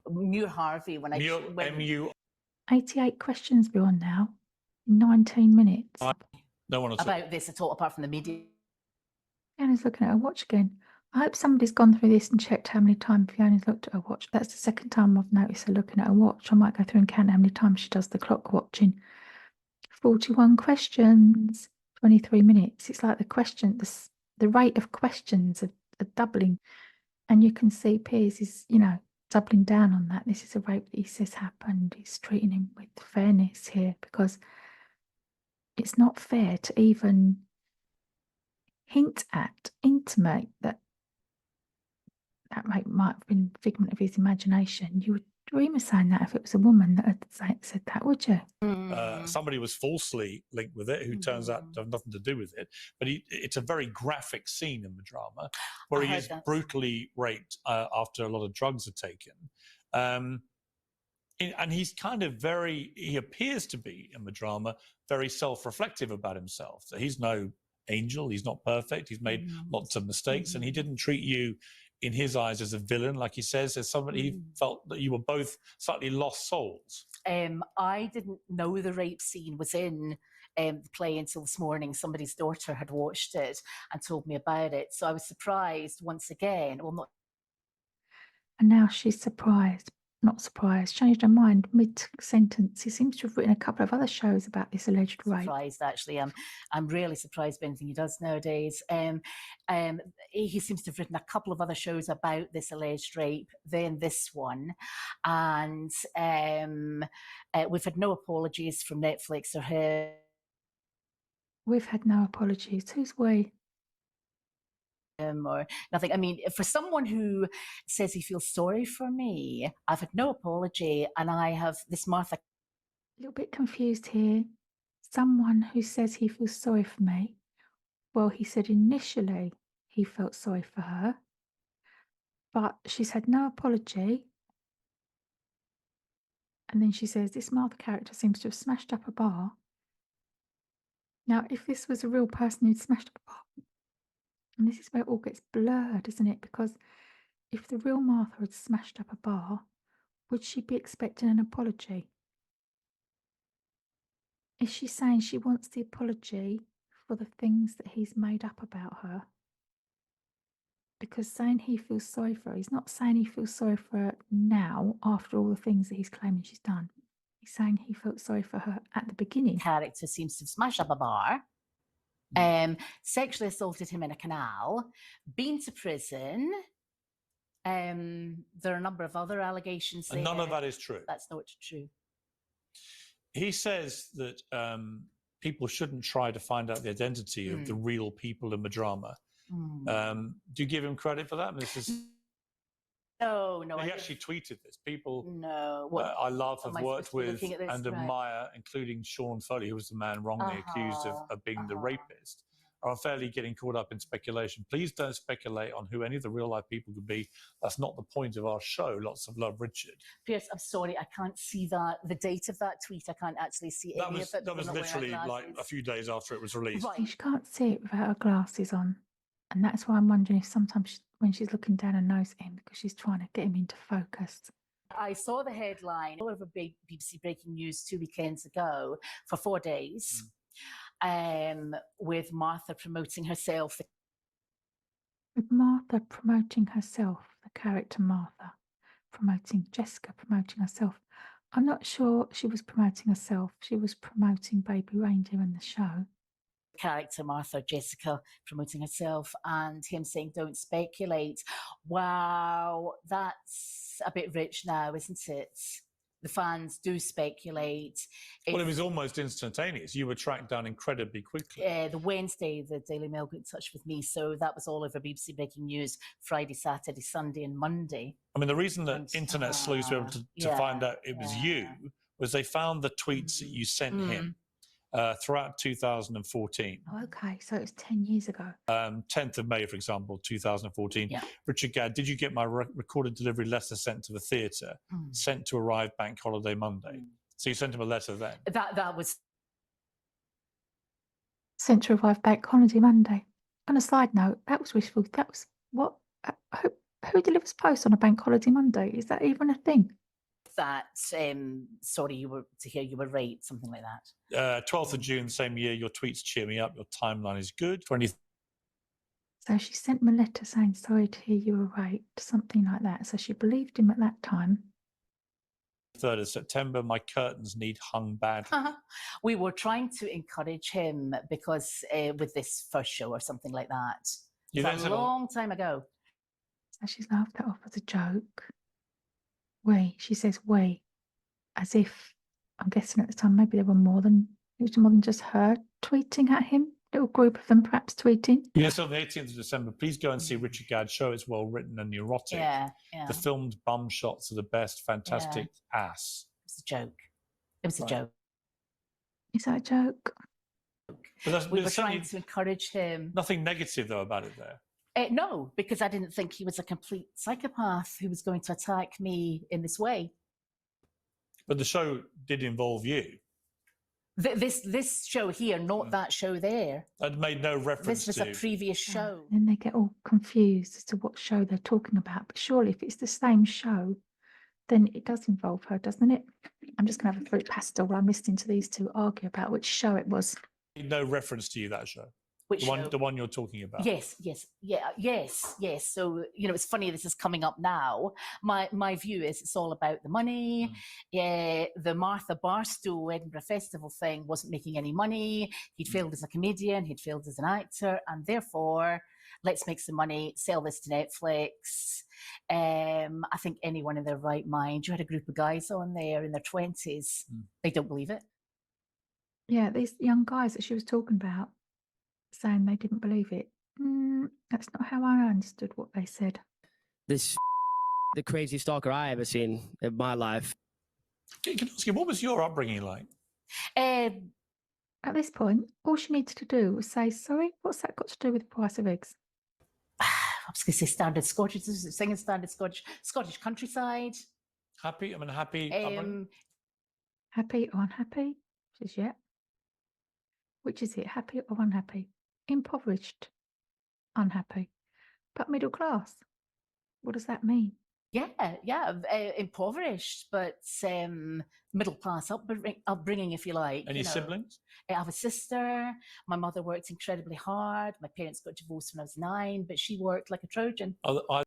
Muir Harvey when I MU 88 questions we're on now in 19 minutes. no one about this at all, apart from the media. Fiona's looking at her watch again. I hope somebody's gone through this and checked how many times Fiona's looked at her watch. That's the second time I've noticed her looking at her watch. I might go through and count how many times she does the clock watching. 41 questions, 23 minutes. It's like the rate of questions are doubling. And you can see Piers is, doubling down on that. This is a rape that he says happened. He's treating him with fairness here, because it's not fair to even hint at, intimate that rape might have been a figment of his imagination. You would dream of saying that if it was a woman that had said that, would you? Somebody was falsely linked with it, who turns out to have nothing to do with it. But it's a very graphic scene in the drama where he is brutally raped after a lot of drugs are taken. And he's kind of he appears to be in the drama very self-reflective about himself. So he's no angel, he's not perfect, he's made lots of mistakes, and he didn't treat you in his eyes as a villain, like he says. As somebody, he felt that you were both slightly lost souls. I didn't know the rape scene was in the play until this morning. Somebody's daughter had watched it and told me about it. So I was surprised once again. Well, not. And now she's surprised. Not surprised, changed her mind mid-sentence. He seems to have written a couple of other shows about this alleged rape. Surprised, actually. I'm really surprised by anything he does nowadays. He seems to have written a couple of other shows about this alleged rape, then this one. And we've had no apologies from Netflix or him. We've had no apologies. Who's we? Or nothing. I mean, for someone who says he feels sorry for me, I've had no apology, and I have this Martha. A little bit confused here. Someone who says he feels sorry for me. Well, he said initially he felt sorry for her, but she's had no apology. And then she says this Martha character seems to have smashed up a bar. Now, if this was a real person who'd smashed up a bar, and this is where it all gets blurred, isn't it? Because if the real Martha had smashed up a bar, would she be expecting an apology? Is she saying she wants the apology for the things that he's made up about her? Because saying he feels sorry for her, he's not saying he feels sorry for her now after all the things that he's claiming she's done. He's saying he felt sorry for her at the beginning. Character seems to have smashed up a bar. Sexually assaulted him in a canal, been to prison. There are a number of other allegations. And none of that is true. That's not true. He says that people shouldn't try to find out the identity of the real people in the drama. Do you give him credit for that? I mean, this is... No. He actually tweeted this. People I love, have worked with and admire, including Sean Foley, who was the man wrongly accused of being the rapist, are unfairly getting caught up in speculation. Please don't speculate on who any of the real life people could be. That's not the point of our show. Lots of love, Richard. Piers, I'm sorry, I can't see the date of that tweet. I can't actually see any of it. That was literally like a few days after it was released. Right. She can't see it without her glasses on. And that's why I'm wondering if sometimes when she's looking down her nose at him, because she's trying to get him into focus. I saw the headline all over BBC Breaking News 2 weekends ago for 4 days, with Martha promoting herself. With Martha promoting herself, the character Martha, promoting Jessica, promoting herself. I'm not sure she was promoting herself. She was promoting Baby Reindeer in the show. Character Martha, Jessica promoting herself, and him saying don't speculate. Wow, that's a bit rich now, isn't it? The fans do speculate. Well, it was almost instantaneous. You were tracked down incredibly quickly. The Wednesday, the Daily Mail got in touch with me, so that was all over BBC Breaking News Friday, Saturday, Sunday and Monday. I mean, the reason that internet sleuths were able to find out it was you was they found the tweets that you sent him throughout 2014. Oh, okay, so it was 10 years ago. 10th of May, for example, 2014. Yeah. Richard Gadd, did you get my recorded delivery letter sent to the theatre, sent to arrive bank holiday Monday? So you sent him a letter then? That was... Sent to arrive bank holiday Monday. On a side note, that was wishful. That was what? I hope Who delivers post on a bank holiday Monday? Is that even a thing? That sorry, you were right, something like that. 12th of June, same year. Your tweets cheer me up. Your timeline is good. 23rd So she sent him a letter saying, sorry to hear you were raped, something like that. So she believed him at that time. 3rd of September, my curtains need hung badly. We were trying to encourage him because with this first show or something like that. It was a long time ago. So she's laughed that off as a joke. She says we, as if, I'm guessing at the time, maybe there were more than just her tweeting at him. Little group of them perhaps tweeting. Yes, on the 18th of December, please go and see Richard Gadd show. It's well written and neurotic. Yeah. The filmed bum shots are the best. Fantastic ass. It was a joke. It was a joke. Is that a joke? But we were trying to encourage him. Nothing negative, though, about it there. No, because I didn't think he was a complete psychopath who was going to attack me in this way. But the show did involve you. This show here, not that show there. I'd made no reference to. This was a previous show. And they get all confused as to what show they're talking about. But surely if it's the same show, then it does involve her, doesn't it? I'm just going to have a fruit pastel while I'm listening to these two argue about which show it was. No reference to you, that show. Which the one you're talking about. Yes. So, it's funny this is coming up now. My view is it's all about the money. The Martha Barstow Edinburgh Festival thing wasn't making any money. He'd failed as a comedian, he'd failed as an actor, and therefore, let's make some money, sell this to Netflix. I think anyone in their right mind, you had a group of guys on there in their 20s, they don't believe it. Yeah, these young guys that she was talking about, saying they didn't believe it. That's not how I understood what they said. This the craziest stalker I ever seen in my life. Can I ask you, what was your upbringing like? At this point, all she needed to do was say, sorry, what's that got to do with the price of eggs? I was going to say standard Scottish, singing standard Scottish countryside. Happy? Happy. Happy or unhappy? She says, yeah. Which is it, happy or unhappy? Impoverished, unhappy, but middle class. What does that mean? Impoverished, but middle class upbringing, if you like. Any siblings? I have a sister. My mother worked incredibly hard. My parents got divorced when I was 9, but she worked like a Trojan. Are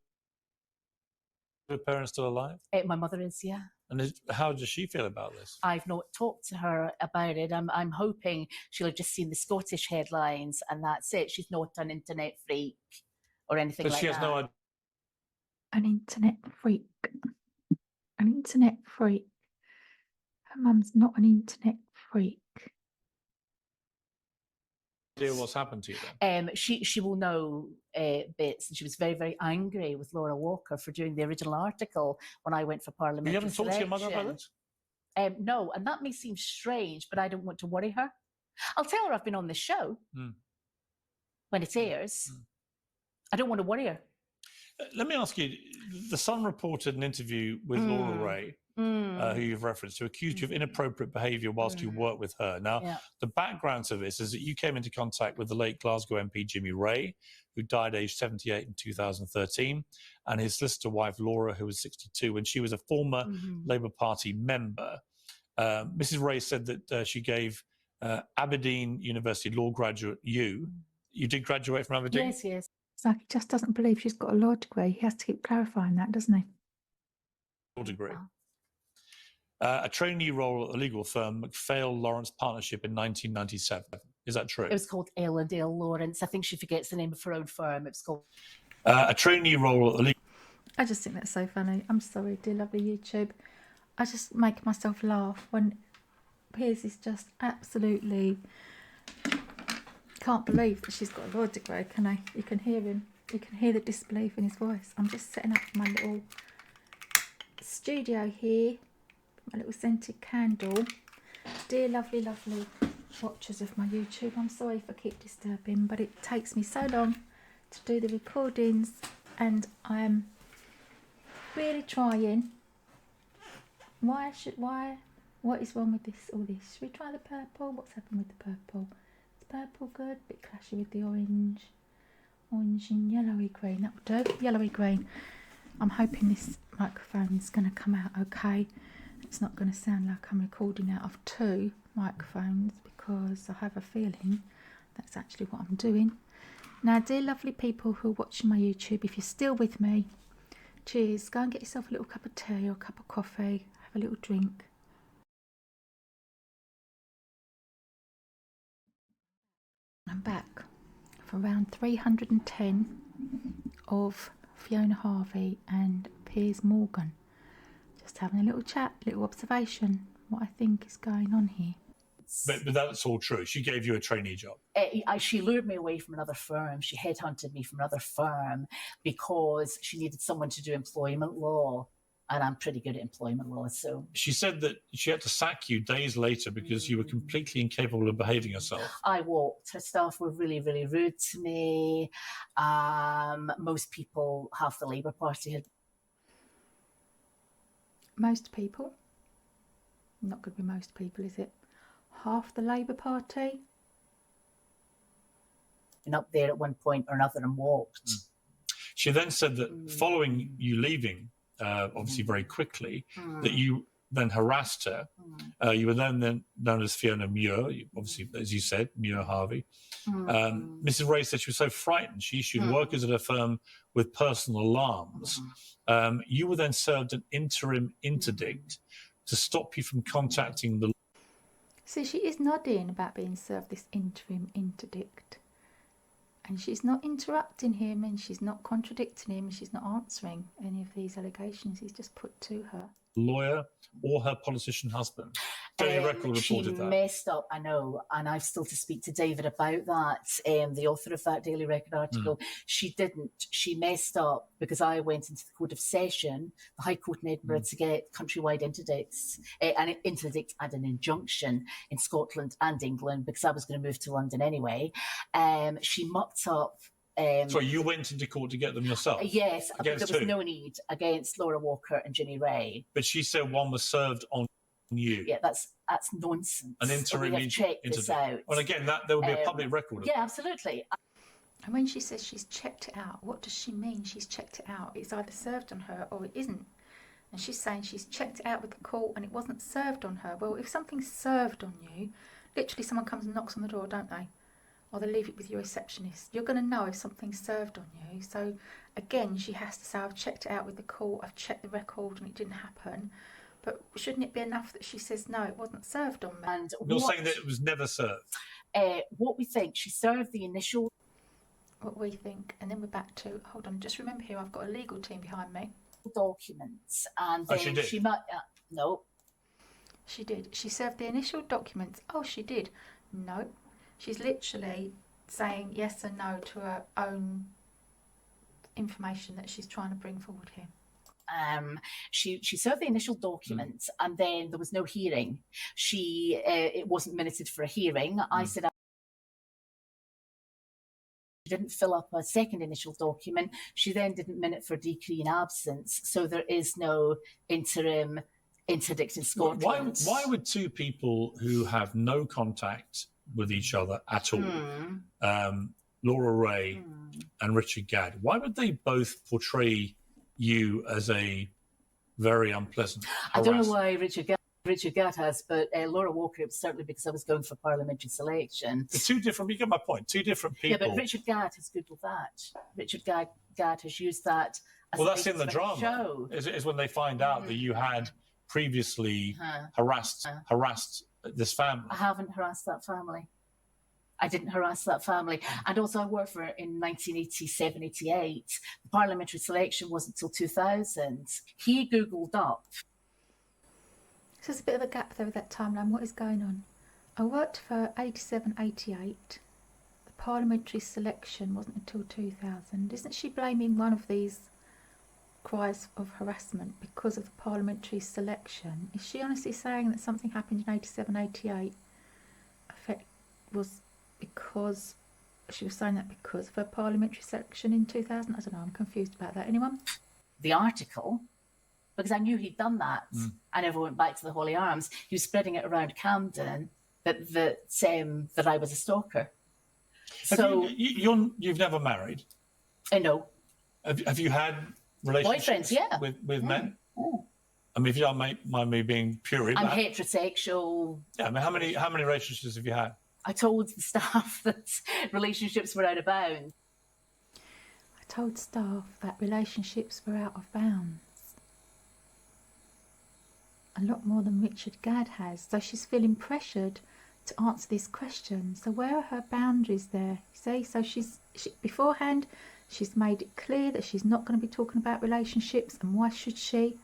your parents still alive? My mother is, yeah. And how does she feel about this? I've not talked to her about it. I'm hoping she'll have just seen the Scottish headlines and that's it. She's not an internet freak or anything like that. But she has no idea. An internet freak. An internet freak. Her mum's not an internet freak. What's happened to you then? She will know bits, and she was very, very angry with Laura Walker for doing the original article when I went for parliamentary You haven't talked to your mother about this? No, and that may seem strange, but I don't want to worry her. I'll tell her I've been on this show when it airs. I don't want to worry her. Let me ask you, The Sun reported an interview with Laura Ray, who you've referenced, who accused you of inappropriate behaviour whilst you worked with her. Now, the background to this is that you came into contact with the late Glasgow MP Jimmy Ray, who died aged 78 in 2013, and his solicitor wife Laura, who was 62, when she was a former Labour Party member. Mrs. Ray said that she gave Aberdeen University law graduate you did graduate from Aberdeen? Yes. It's like he just doesn't believe she's got a law degree. He has to keep clarifying that, doesn't he? Law degree. A trainee role at the legal firm McPhail Lawrence Partnership in 1997. Is that true? It was called Ellendale Lawrence. I think she forgets the name of her own firm. It was called a trainee role at the legal. I just think that's so funny. I'm sorry, dear lovely YouTube. I just make myself laugh when Piers is just absolutely can't believe that she's got a law degree, can I? You can hear him. You can hear the disbelief in his voice. I'm just setting up my little studio here. My little scented candle. Dear lovely, lovely watchers of my YouTube, I'm sorry if I keep disturbing, but it takes me so long to do the recordings and I'm really trying. What is wrong with this, all this? Should we try the purple? What's happened with the purple? Is purple good? A bit clashy with the orange and yellowy green. That will do. Yellowy green. I'm hoping this microphone is going to come out okay. It's not going to sound like I'm recording out of 2 microphones, because I have a feeling that's actually what I'm doing. Now, dear lovely people who are watching my YouTube, if you're still with me, cheers. Go and get yourself a little cup of tea or a cup of coffee, have a little drink. I'm back for round 310 of Fiona Harvey and Piers Morgan. Just having a little chat, little observation, what I think is going on here. But that's all true. She gave you a trainee job. She lured me away from another firm. She headhunted me from another firm because she needed someone to do employment law. And I'm pretty good at employment law, so... She said that she had to sack you days later because you were completely incapable of behaving yourself. I walked. Her staff were really, really rude to me. Most people, half the Labour Party had... Most people? Not going to be most people, is it? Half the Labour Party? ...been up there at one point or another and walked. She then said that following you leaving, obviously very quickly, that you then harassed her. You were then known as Fiona Muir, obviously, as you said, Muir Harvey. Mrs. Ray said she was so frightened she issued workers at her firm with personal alarms. You were then served an interim interdict to stop you from contacting the... See, she is nodding about being served this interim interdict. And she's not interrupting him, and she's not contradicting him, and she's not answering any of these allegations he's just put to her. Lawyer or her politician husband. Daily Record reported that. She messed up, I know, and I've still to speak to David about that, the author of that Daily Record article. She didn't. She messed up because I went into the Court of Session, the High Court in Edinburgh, to get countrywide interdicts, an interdict and an injunction in Scotland and England, because I was going to move to London anyway. She mucked up. Sorry, you went into court to get them yourself? Yes, but there was who? no need, against Laura Walker and Ginny Ray. But she said one was served on you. Yeah, that's nonsense. An interim checked this out. Well, again, there would be a public record of yeah, absolutely. And when she says she's checked it out, what does she mean she's checked it out? It's either served on her or it isn't. And she's saying she's checked it out with the court and it wasn't served on her. Well, if something's served on you, literally someone comes and knocks on the door, don't they? Or they leave it with your receptionist. You're going to know if something's served on you. So, again, she has to say, I've checked it out with the court, I've checked the record and it didn't happen. But shouldn't it be enough that she says, no, it wasn't served on me? And you're saying that it was never served? What we think, she served the initial... What we think. And then we're back to, hold on, just remember here, I've got a legal team behind me. Documents. And then she did? She might... no. She did. She served the initial documents. Oh, she did. No. She's literally saying yes and no to her own information that she's trying to bring forward here. She served the initial documents and then there was no hearing. It wasn't minuted for a hearing. I said she didn't fill up a second initial document. She then didn't minute for decree in absence. So there is no interim interdict in Scotland. Why would two people who have no contact with each other at all, Laura Ray and Richard Gadd, why would they both portray you as a very unpleasant harasser? I don't know why Richard Gadd has, but Laura Walker, it was certainly because I was going for parliamentary selection. The two different, you get my point, two different people. Yeah, but Richard Gadd has Googled that. Richard Gadd has used that as well, that's in the drama. Show. Is when they find out that you had previously harassed this family. I haven't harassed that family. I didn't harass that family. And also I worked for it in 1987, 88. The parliamentary selection wasn't until 2000. He Googled up. So there's a bit of a gap there with that timeline. What is going on? I worked for 87, 88. The parliamentary selection wasn't until 2000. Isn't she blaming one of these cries of harassment because of the parliamentary selection? Is she honestly saying that something happened in 87, 88 was because she was saying that because of her parliamentary selection in 2000? I don't know, I'm confused about that. Anyone? The article, because I knew he'd done that. I never went back to the Holy Arms. He was spreading it around Camden that I was a stalker. So you've never married? I know. Have you had relationships Boyfriends, yeah. with men? Oh. I mean, if you don't mind me being pure, I'm heterosexual. Yeah, I mean, how many relationships have you had? I told the staff that relationships were out of bounds. I told staff that relationships were out of bounds. A lot more than Richard Gadd has. So she's feeling pressured to answer this question. So where are her boundaries there? See, so she beforehand, she's made it clear that she's not going to be talking about relationships, and why should she?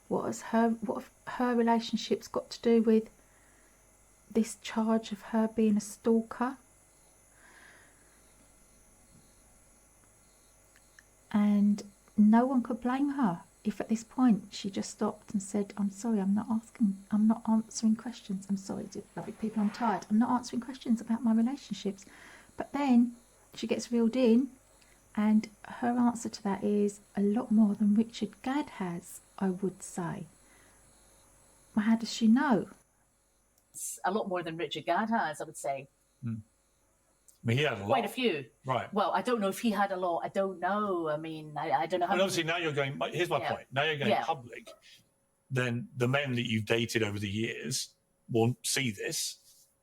What have her relationships got to do with this charge of her being a stalker? And no one could blame her if at this point she just stopped and said, I'm sorry, I'm not answering questions. I'm sorry, lovely people, I'm tired. I'm not answering questions about my relationships. But then she gets reeled in, and her answer to that is a lot more than Richard Gadd has, I would say. Well, how does she know? It's a lot more than Richard Gadd has, I would say. I mean, he had a lot. Quite a few. Right. Well, I don't know if he had a lot. I don't know. I mean, I don't know how. And obviously now you're going, here's my point. Now you're going public. Then the men that you've dated over the years will see this.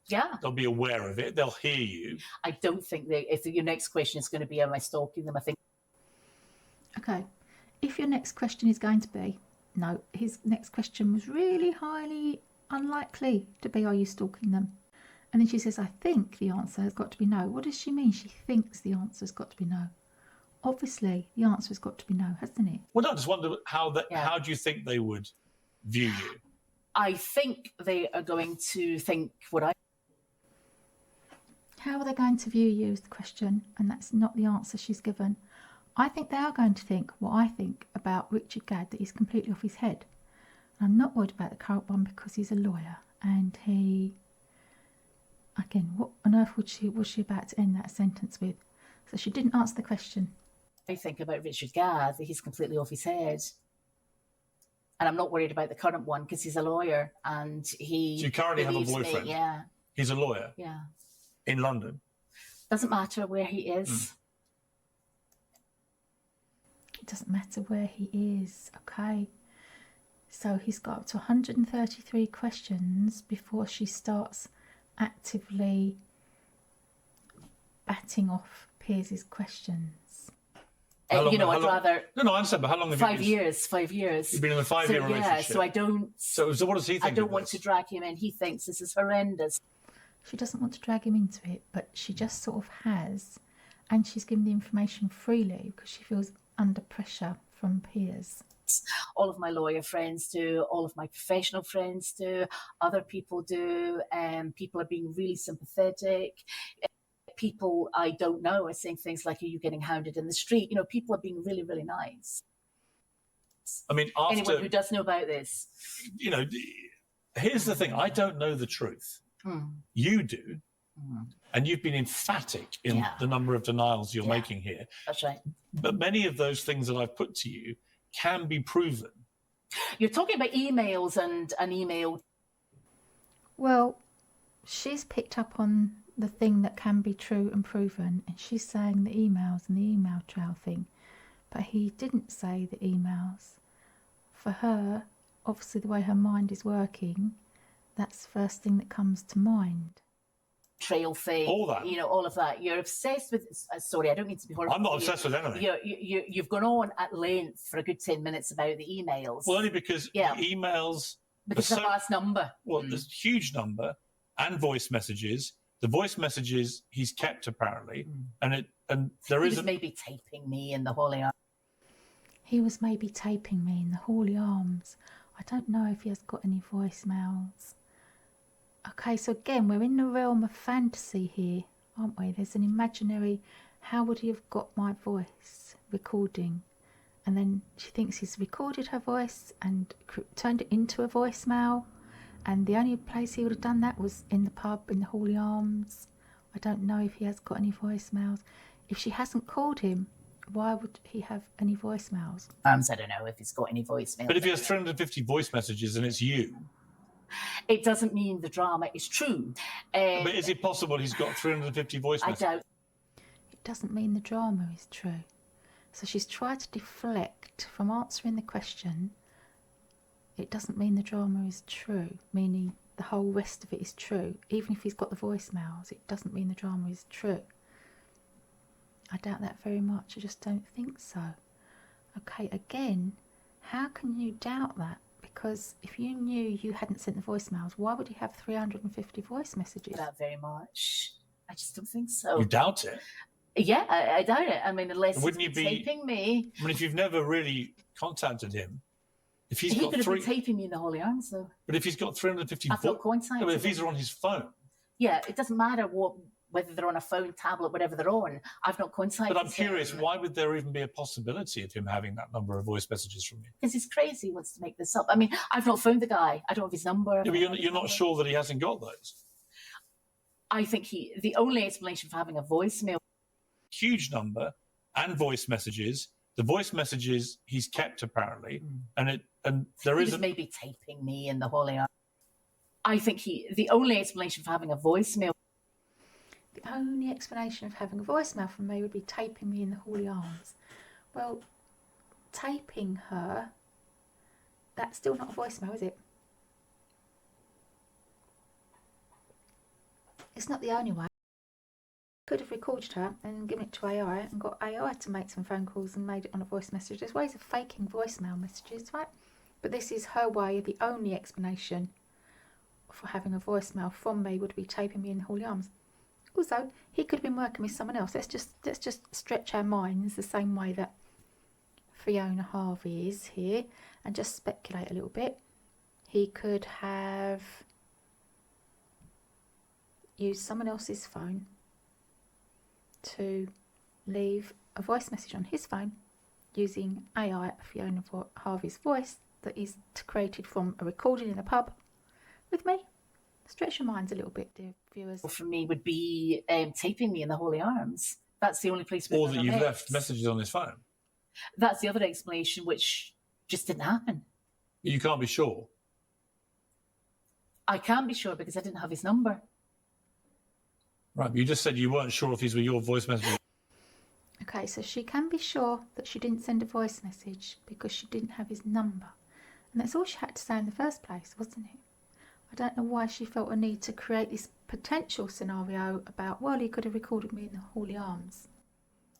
Yeah. They'll be aware of it. They'll hear you. I don't think if your next question is going to be, am I stalking them? I think. Okay. If your next question is going to be, no, his next question was really highly unlikely to be, are you stalking them? And then she says, I think the answer has got to be no. What does she mean? She thinks the answer has got to be no. Obviously, the answer has got to be no, hasn't it? Well, I just wonder how do you think they would view you? I think they are going to think what I... How are they going to view you is the question, and that's not the answer she's given. I think they are going to think what I think about Richard Gadd, that he's completely off his head. And I'm not worried about the current one because he's a lawyer, and he... Again, what on earth was she about to end that sentence with? So she didn't answer the question. I think about Richard Gadd, that he's completely off his head. And I'm not worried about the current one because he's a lawyer and he... So you currently have a boyfriend? Me, yeah. He's a lawyer? Yeah. In London? Doesn't matter where he is. It doesn't matter where he is, okay? So he's got up to 133 questions before she starts actively batting off Piers' questions. I'd rather... No, I understand, but how long have you been... 5 years, 5 years. You've been in a 5-year relationship. Yeah, so I don't... So what does he think? I don't want to drag him in. He thinks this is horrendous. She doesn't want to drag him into it, but she just sort of has. And she's given the information freely because she feels under pressure from Piers. All of my lawyer friends do, all of my professional friends do, other people do, and people are being really sympathetic. People I don't know are saying things like, are you getting hounded in the street? People are being really, really nice. I mean, anyone who does know about this. Here's the thing. I don't know the truth. You do. And you've been emphatic in the number of denials you're making here. That's right. But many of those things that I've put to you can be proven. You're talking about emails and an email. Well, she's picked up on the thing that can be true and proven, and she's saying the emails and the email trail thing. But he didn't say the emails. For her, obviously the way her mind is working, that's the first thing that comes to mind. Trail thing, all that, all of that. You're obsessed with. Sorry, I don't mean to be horrible. I'm not obsessed with anything. You've gone on at length for a good 10 minutes about the emails. Well, only because the emails. Because the vast number. Well, there's a huge number, and voice messages. The voice messages he's kept apparently, and there is. He was maybe taping me in the holy arms. He was maybe taping me in the holy arms. I don't know if he has got any voicemails. Okay, so again, we're in the realm of fantasy here, aren't we? There's an imaginary, how would he have got my voice recording? And then she thinks he's recorded her voice and turned it into a voicemail. And the only place he would have done that was in the pub, in the Holy Arms. I don't know if he has got any voicemails. If she hasn't called him, why would he have any voicemails? I don't know if he's got any voicemails. But if he has 350 voice messages and it's you... It doesn't mean the drama is true. But is it possible he's got 350 voice messages? I doubt. It doesn't mean the drama is true. So she's tried to deflect from answering the question. It doesn't mean the drama is true, meaning the whole rest of it is true. Even if he's got the voicemails, it doesn't mean the drama is true. I doubt that very much. I just don't think so. Okay, again, how can you doubt that? Because if you knew you hadn't sent the voicemails, why would you have 350 voice messages? That very much. I just don't think so. You doubt it? Yeah, I doubt it. I mean, unless Wouldn't he's you be taping me. I mean, if you've never really contacted him, if he's He got could have three, been taping me in the Holy Arms, though. but if he's got 350, I've not contacted but if these him. are on his phone. Yeah, it doesn't matter whether they're on a phone, tablet, whatever they're on. I've not contacted But I'm curious, him. why would there even be a possibility of him having that number of voice messages from you? Because he's crazy, he wants to make this up. I mean, I've not phoned the guy. I don't have his number. Yeah, but you're not sure that he hasn't got those. I think the only explanation for having a voicemail. Huge number and voice messages. The voice messages he's kept apparently, and there He is was maybe taping me in the Holy Arms. I think the only explanation for having a voicemail. The only explanation of having a voicemail from me would be taping me in the Holy Arms. Well, taping her, that's still not a voicemail, is it? It's not the only way. Could have recorded her and given it to AI and got AI to make some phone calls and made it on a voice message. There's ways of faking voicemail messages, right? But this is her way. The only explanation for having a voicemail from me would be taping me in the Holy Arms. Also, he could have been working with someone else. Let's just stretch our minds the same way that Fiona Harvey is here and just speculate a little bit. He could have used someone else's phone to leave a voice message on his phone using AI, Fiona Harvey's voice that is created from a recording in a pub with me. Stretch your minds a little bit, dear viewers. For me would be taping me in the Holy Arms. That's the only place. or that you've left messages on his phone. That's the other explanation, which just didn't happen. You can't be sure. I can't be sure because I didn't have his number. Right, but you just said you weren't sure if these were your voice messages. Okay, so she can be sure that she didn't send a voice message because she didn't have his number. And that's all she had to say in the first place, wasn't it? I don't know why she felt a need to create this potential scenario about, well, he could have recorded me in the Holy Arms.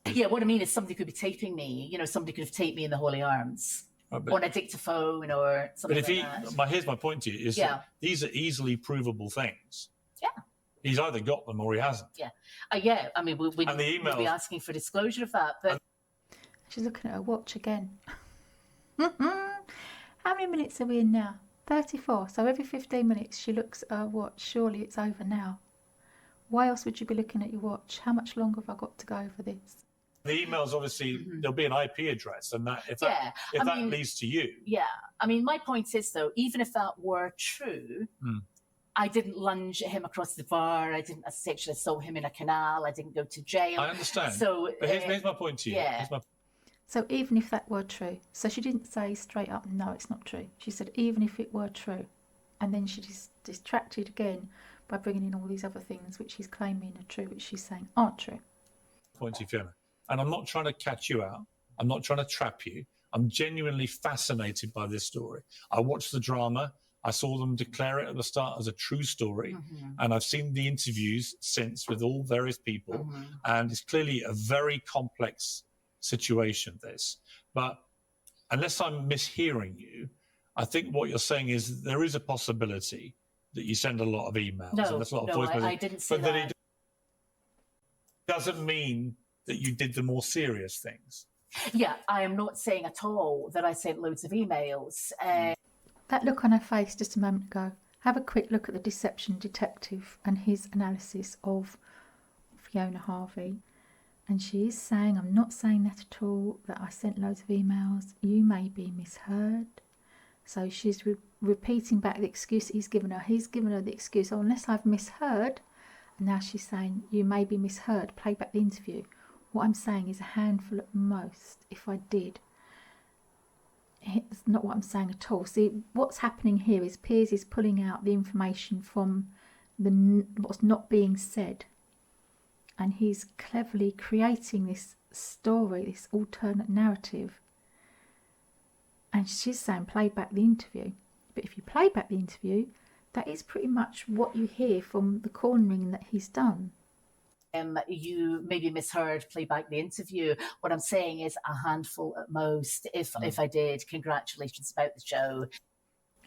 Yeah, what I mean is somebody could be taping me. You know, somebody could have taped me in the Holy Arms on a dictaphone or something like that. Here's my point to you, is that these are easily provable things. Yeah. He's either got them or he hasn't. Yeah. I mean, we'll be asking for disclosure of that. But she's looking at her watch again. How many minutes are we in now? 34. So every 15 minutes she looks at her watch. Surely it's over now. Why else would you be looking at your watch? How much longer have I got to go for this? The emails, obviously, there'll be an IP address, and that if that leads to you. Yeah. I mean, my point is, though, even if that were true, I didn't lunge at him across the bar. I didn't sexually assault him in a canal. I didn't go to jail. I understand. So, but here's my point to you. Yeah. So even if that were true, so she didn't say straight up, no, it's not true. She said, even if it were true. And then she distracted again by bringing in all these other things which he's claiming are true, which she's saying aren't true. Point to you, Fiona. And I'm not trying to catch you out. I'm not trying to trap you. I'm genuinely fascinated by this story. I watched the drama. I saw them declare it at the start as a true story. And I've seen the interviews since with all various people. And it's clearly a very complex situation, this. But unless I'm mishearing you, I think what you're saying is there is a possibility that you send a lot of emails and there's a lot of voice messages. I didn't say but that. It doesn't mean that you did the more serious things. Yeah, I am not saying at all that I sent loads of emails. That look on her face just a moment ago. Have a quick look at the deception detective and his analysis of Fiona Harvey. And she is saying, I'm not saying that at all, that I sent loads of emails. You may be misheard. So she's repeating back the excuse he's given her. He's given her the excuse, oh, unless I've misheard. And now she's saying, you may be misheard. Play back the interview. What I'm saying is a handful at most, if I did. It's not what I'm saying at all. See, what's happening here is Piers is pulling out the information from what's not being said. And he's cleverly creating this story, this alternate narrative. And she's saying play back the interview. But if you play back the interview, that is pretty much what you hear from the cornering that he's done. You maybe misheard play back the interview. What I'm saying is a handful at most. If I did, congratulations about the show.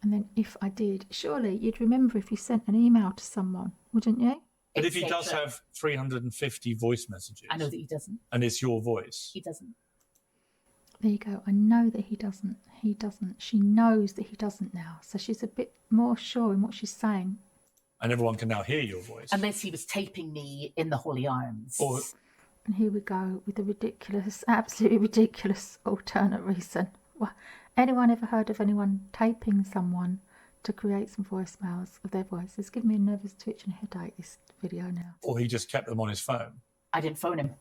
And then if I did, surely you'd remember if you sent an email to someone, wouldn't you? But if he does have 350 voice messages. I know that he doesn't. And it's your voice. He doesn't. There you go. I know that he doesn't. He doesn't. She knows that he doesn't now. So she's a bit more sure in what she's saying. And everyone can now hear your voice. Unless he was taping me in the Holy Arms. And here we go with the ridiculous, absolutely ridiculous alternate reason. Well, anyone ever heard of anyone taping someone to create some voicemails of their voice? It's giving me a nervous twitch and headache, this video now. Or he just kept them on his phone. I didn't phone him.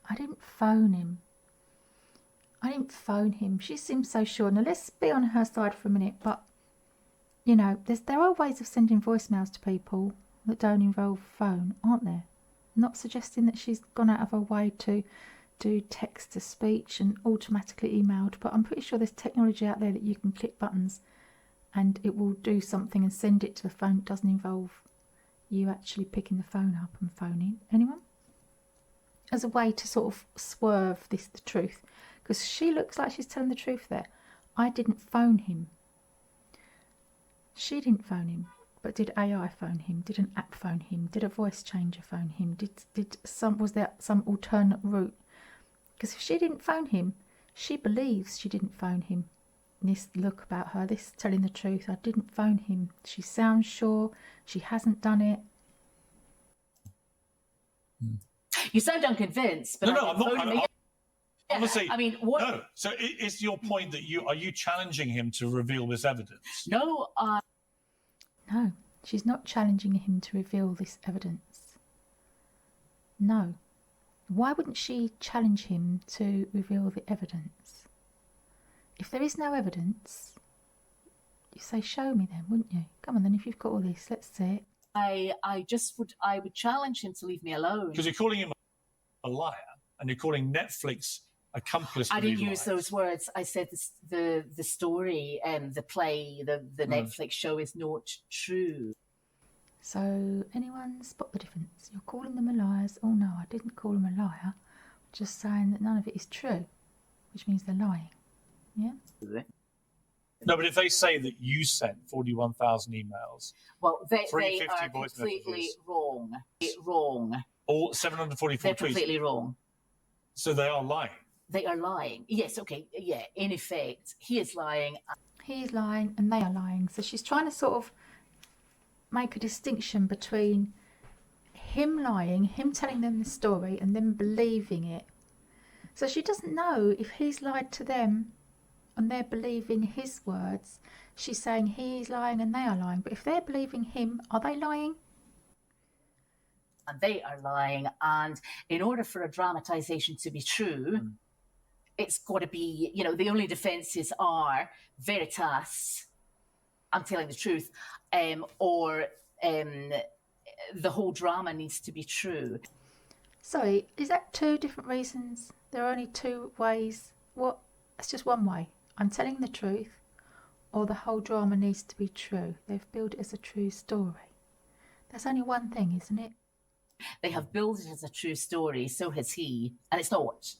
I didn't phone him. She seems so sure. Now, let's be on her side for a minute. But, you know, there are ways of sending voicemails to people that don't involve phone, aren't there? Not suggesting that she's gone out of her way to do text-to-speech and automatically emailed. But I'm pretty sure there's technology out there that you can click buttons and it will do something and send it to the phone. It doesn't involve you actually picking the phone up and phoning. Anyone? As a way to sort of swerve the truth. Because she looks like she's telling the truth there. I didn't phone him. She didn't phone him. But did AI phone him? Did an app phone him? Did a voice changer phone him? Was there some alternate route? Because if she didn't phone him, she believes she didn't phone him. This look about her, this telling the truth. I didn't phone him. She sounds sure she hasn't done it. You sound unconvinced. But No, I'm not. Honestly, I mean, what? No. So is your point that are you challenging him to reveal this evidence? No. No, she's not challenging him to reveal this evidence. No. Why wouldn't she challenge him to reveal the evidence? If there is no evidence, you say, show me then, wouldn't you? Come on then, if you've got all this, let's see it. I would challenge him to leave me alone. Because you're calling him a liar, and you're calling Netflix accomplice. I didn't use those words. I said the story and the play, the Netflix show is not true. So anyone spot the difference? You're calling them a liars. Oh no, I didn't call them a liar. Just saying that none of it is true, which means they're lying. Yeah? No, but if they say that you sent 41,000 emails, well, they are voice completely messages, wrong. All 744 They're completely wrong. So they are lying. They are lying. Yes, okay, yeah. In effect, he is lying. He is lying and they are lying. So she's trying to sort of make a distinction between him lying, him telling them the story and them believing it. So she doesn't know if he's lied to them and they're believing his words. She's saying he's lying and they are lying. But if they're believing him, are they lying? And they are lying. And in order for a dramatization to be true, it's got to be, the only defenses are veritas, I'm telling the truth, or the whole drama needs to be true. Sorry, is that two different reasons? There are only two ways. What? It's just one way. I'm telling the truth, or the whole drama needs to be true. They've billed it as a true story. That's only one thing, isn't it? They have billed it as a true story, so has he, and it's not.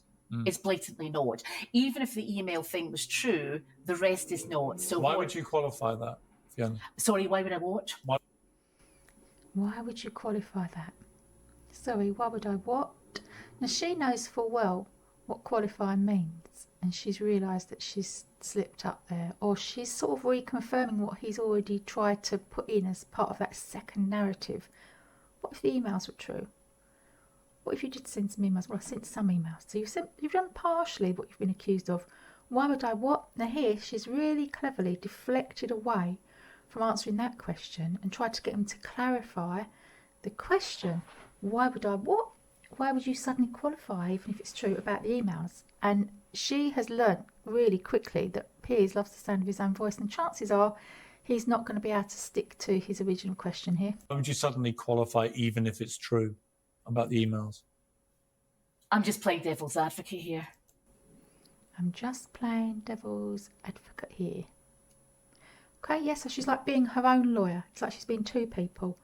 It's blatantly not. Even if the email thing was true, the rest is not. So why would you qualify that, Fiona? Sorry, why would I what? Why would you qualify that? Sorry, why would I what? Now she knows full well what qualify means, and she's realised that she's slipped up there, or she's sort of reconfirming what he's already tried to put in as part of that second narrative. What if the emails were true? What if you did send some emails? Well, I sent some emails. So you've done partially what you've been accused of. Why would I what? Now here, she's really cleverly deflected away from answering that question and tried to get him to clarify the question. Why would I what? Why would you suddenly qualify, even if it's true, about the emails? And she has learnt really quickly that Piers loves the sound of his own voice, and chances are he's not going to be able to stick to his original question here. Why would you suddenly qualify even if it's true about the emails? I'm just playing devil's advocate here. I'm just playing devil's advocate here. Okay, yes, so she's like being her own lawyer. It's like she's being two people.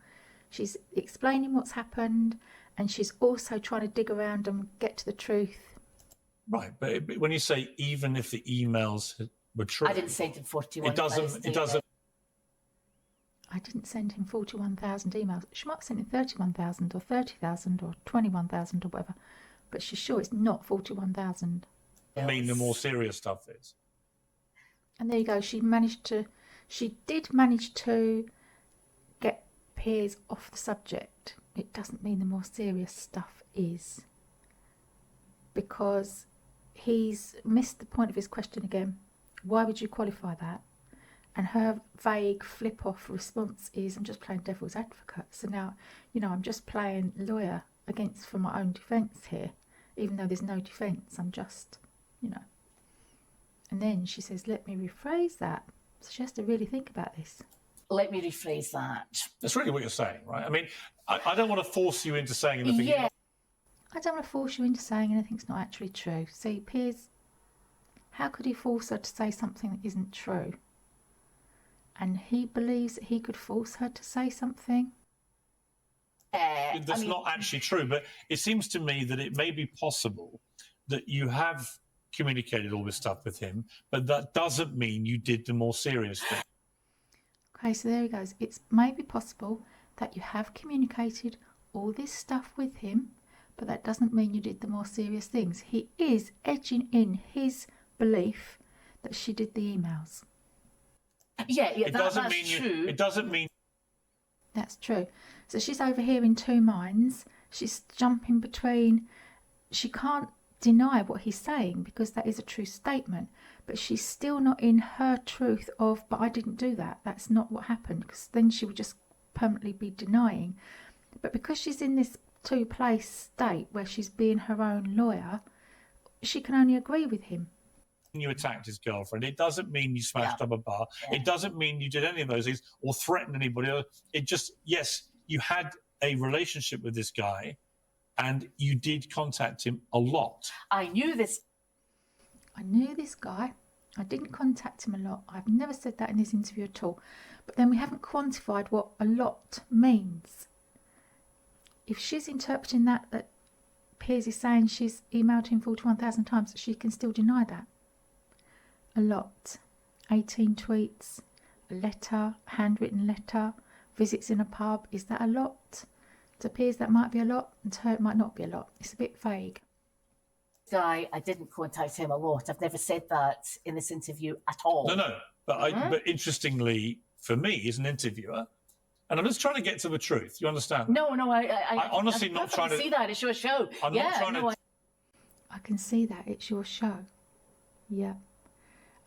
She's explaining what's happened, and she's also trying to dig around and get to the truth. Right, but when you say even if the emails were true, I didn't send him 41. It doesn't. I didn't send him 41,000 emails. She might have sent him 31,000 or 30,000 or 21,000 or whatever, but she's sure it's not 41,000. I mean, the more serious stuff is. And there you go. She did manage to get Piers off the subject. It doesn't mean the more serious stuff is, because he's missed the point of his question again. Why would you qualify that? And her vague flip-off response is, I'm just playing devil's advocate. So now, I'm just playing lawyer for my own defence here, even though there's no defence. I'm just, And then she says, let me rephrase that. So she has to really think about this. Let me rephrase that. That's really what you're saying, right? I mean, I don't want to force you into saying anything. Yeah. I don't want to force you into saying anything's not actually true. See, Piers, how could he force her to say something that isn't true? And he believes that he could force her to say something? That's not actually true, but it seems to me that it may be possible that you have communicated all this stuff with him, but that doesn't mean you did the more serious thing. Okay, so there he goes. It's maybe possible that you have communicated all this stuff with him, but that doesn't mean you did the more serious things. He is edging in his belief that she did the emails. Yeah, that's true. It doesn't mean... That's true. So she's over here in two minds. She's jumping between... She can't deny what he's saying because that is a true statement, but she's still not in her truth of, but I didn't do that. That's not what happened, because then she would just permanently be denying. But because she's in this two-place state where she's being her own lawyer, she can only agree with him. You attacked his girlfriend. It doesn't mean you smashed up a bar. It doesn't mean you did any of those things or threatened anybody. It just, yes, you had a relationship with this guy and you did contact him a lot. I knew this guy. I didn't contact him a lot. I've never said that in this interview at all. But then we haven't quantified what a lot means. If she's interpreting that Piers is saying she's emailed him 41,000 times, she can still deny that. A lot. 18 tweets, a letter, handwritten letter, visits in a pub. Is that a lot? To Piers, that might be a lot, and to her, it might not be a lot. It's a bit vague. Guy, I didn't contact him a lot. I've never said that in this interview at all. No. But interestingly, for me, as an interviewer, and I'm just trying to get to the truth. You understand? No. I honestly I'm not trying to see that. It's your show. I'm not trying to. I can see that. It's your show. Yeah.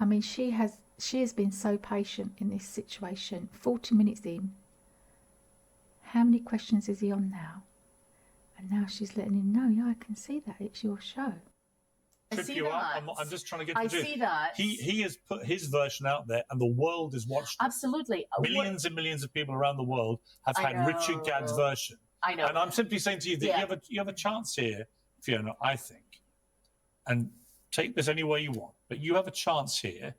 I mean, she has been so patient in this situation. 40 minutes in. How many questions is he on now? And now she's letting him know, yeah, I can see that. It's your show. Trip you up. I'm just trying to get to I see that. He has put his version out there and the world has watched it. Absolutely. Millions and millions of people around the world have had Richard Gadd's version. I know. And I'm simply saying to you that you have a chance here, Fiona, I think. And take this any way you want, but you have a chance here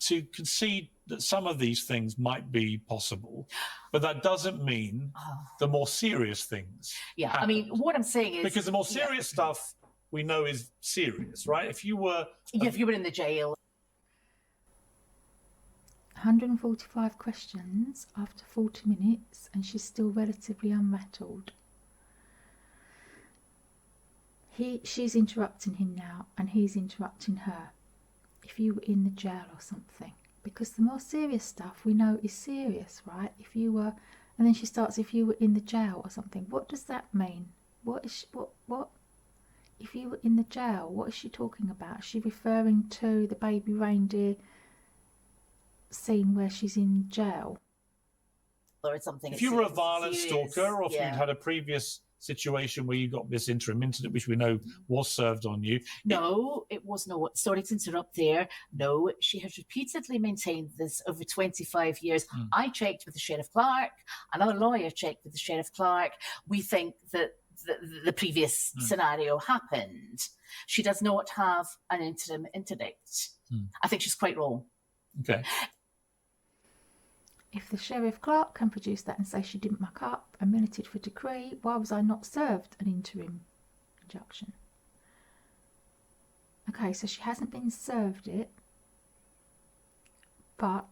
to concede that some of these things might be possible, but that doesn't mean the more serious things. Yeah, happen. I mean, what I'm saying is... Because the more serious stuff we know is serious, right? If you were... if you were in the jail. 145 questions after 40 minutes, and she's still relatively unrattled. She's interrupting him now, and he's interrupting her. If you were in the jail or something. Because the more serious stuff we know is serious, right? If you were... And then she starts, if you were in the jail or something. What does that mean? What? If you were in the jail, what is she talking about? Is she referring to the baby reindeer scene where she's in jail? Or something. If you were a violent stalker, or if you'd had a previous situation where you got this interim incident, which we know was served on you. No, it was not. Sorry to interrupt there. No, she has repeatedly maintained this over 25 years. I checked with the Sheriff Clark. Another lawyer checked with the Sheriff Clark. We think that the previous scenario happened. She does not have an interim interdict. I think she's quite wrong. Okay. If the Sheriff Clerk can produce that and say she didn't muck up and minuted for decree, why was I not served an interim injunction? Okay, so she hasn't been served it, but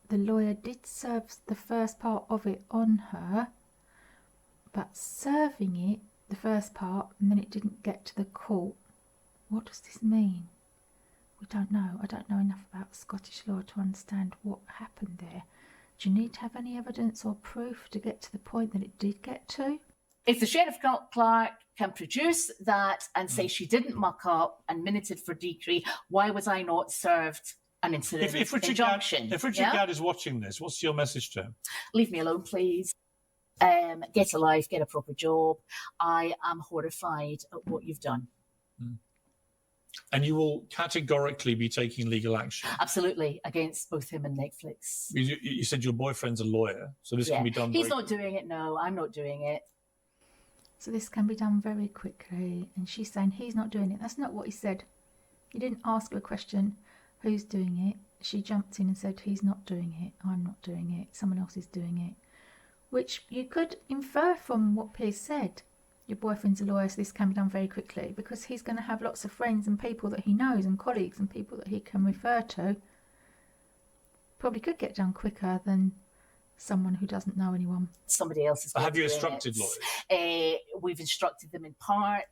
the lawyer did serve the first part of it on her, but serving it, the first part, and then it didn't get to the court. What does this mean? We don't know. I don't know enough about Scottish law to understand what happened there. Do you need to have any evidence or proof to get to the point that it did get to? If the Sheriff Clerk can produce that and say she didn't muck up and minuted for decree, why was I not served an interim injunction? If Richard Gadd is watching this, what's your message to him? Leave me alone, please. Get a life, get a proper job. I am horrified at what you've done. And you will categorically be taking legal action? Absolutely, against both him and Netflix. You said your boyfriend's a lawyer, so this can be done. He's not doing it, no, I'm not doing it. So this can be done very quickly. And she's saying he's not doing it. That's not what he said. He didn't ask her a question, who's doing it? She jumped in and said, he's not doing it, I'm not doing it, someone else is doing it. Which you could infer from what Piers said. Your boyfriend's a lawyer, so this can be done very quickly, because he's going to have lots of friends and people that he knows and colleagues and people that he can refer to. Probably could get done quicker than someone who doesn't know anyone. Somebody else is. Have you instructed lawyers? We've instructed them in part.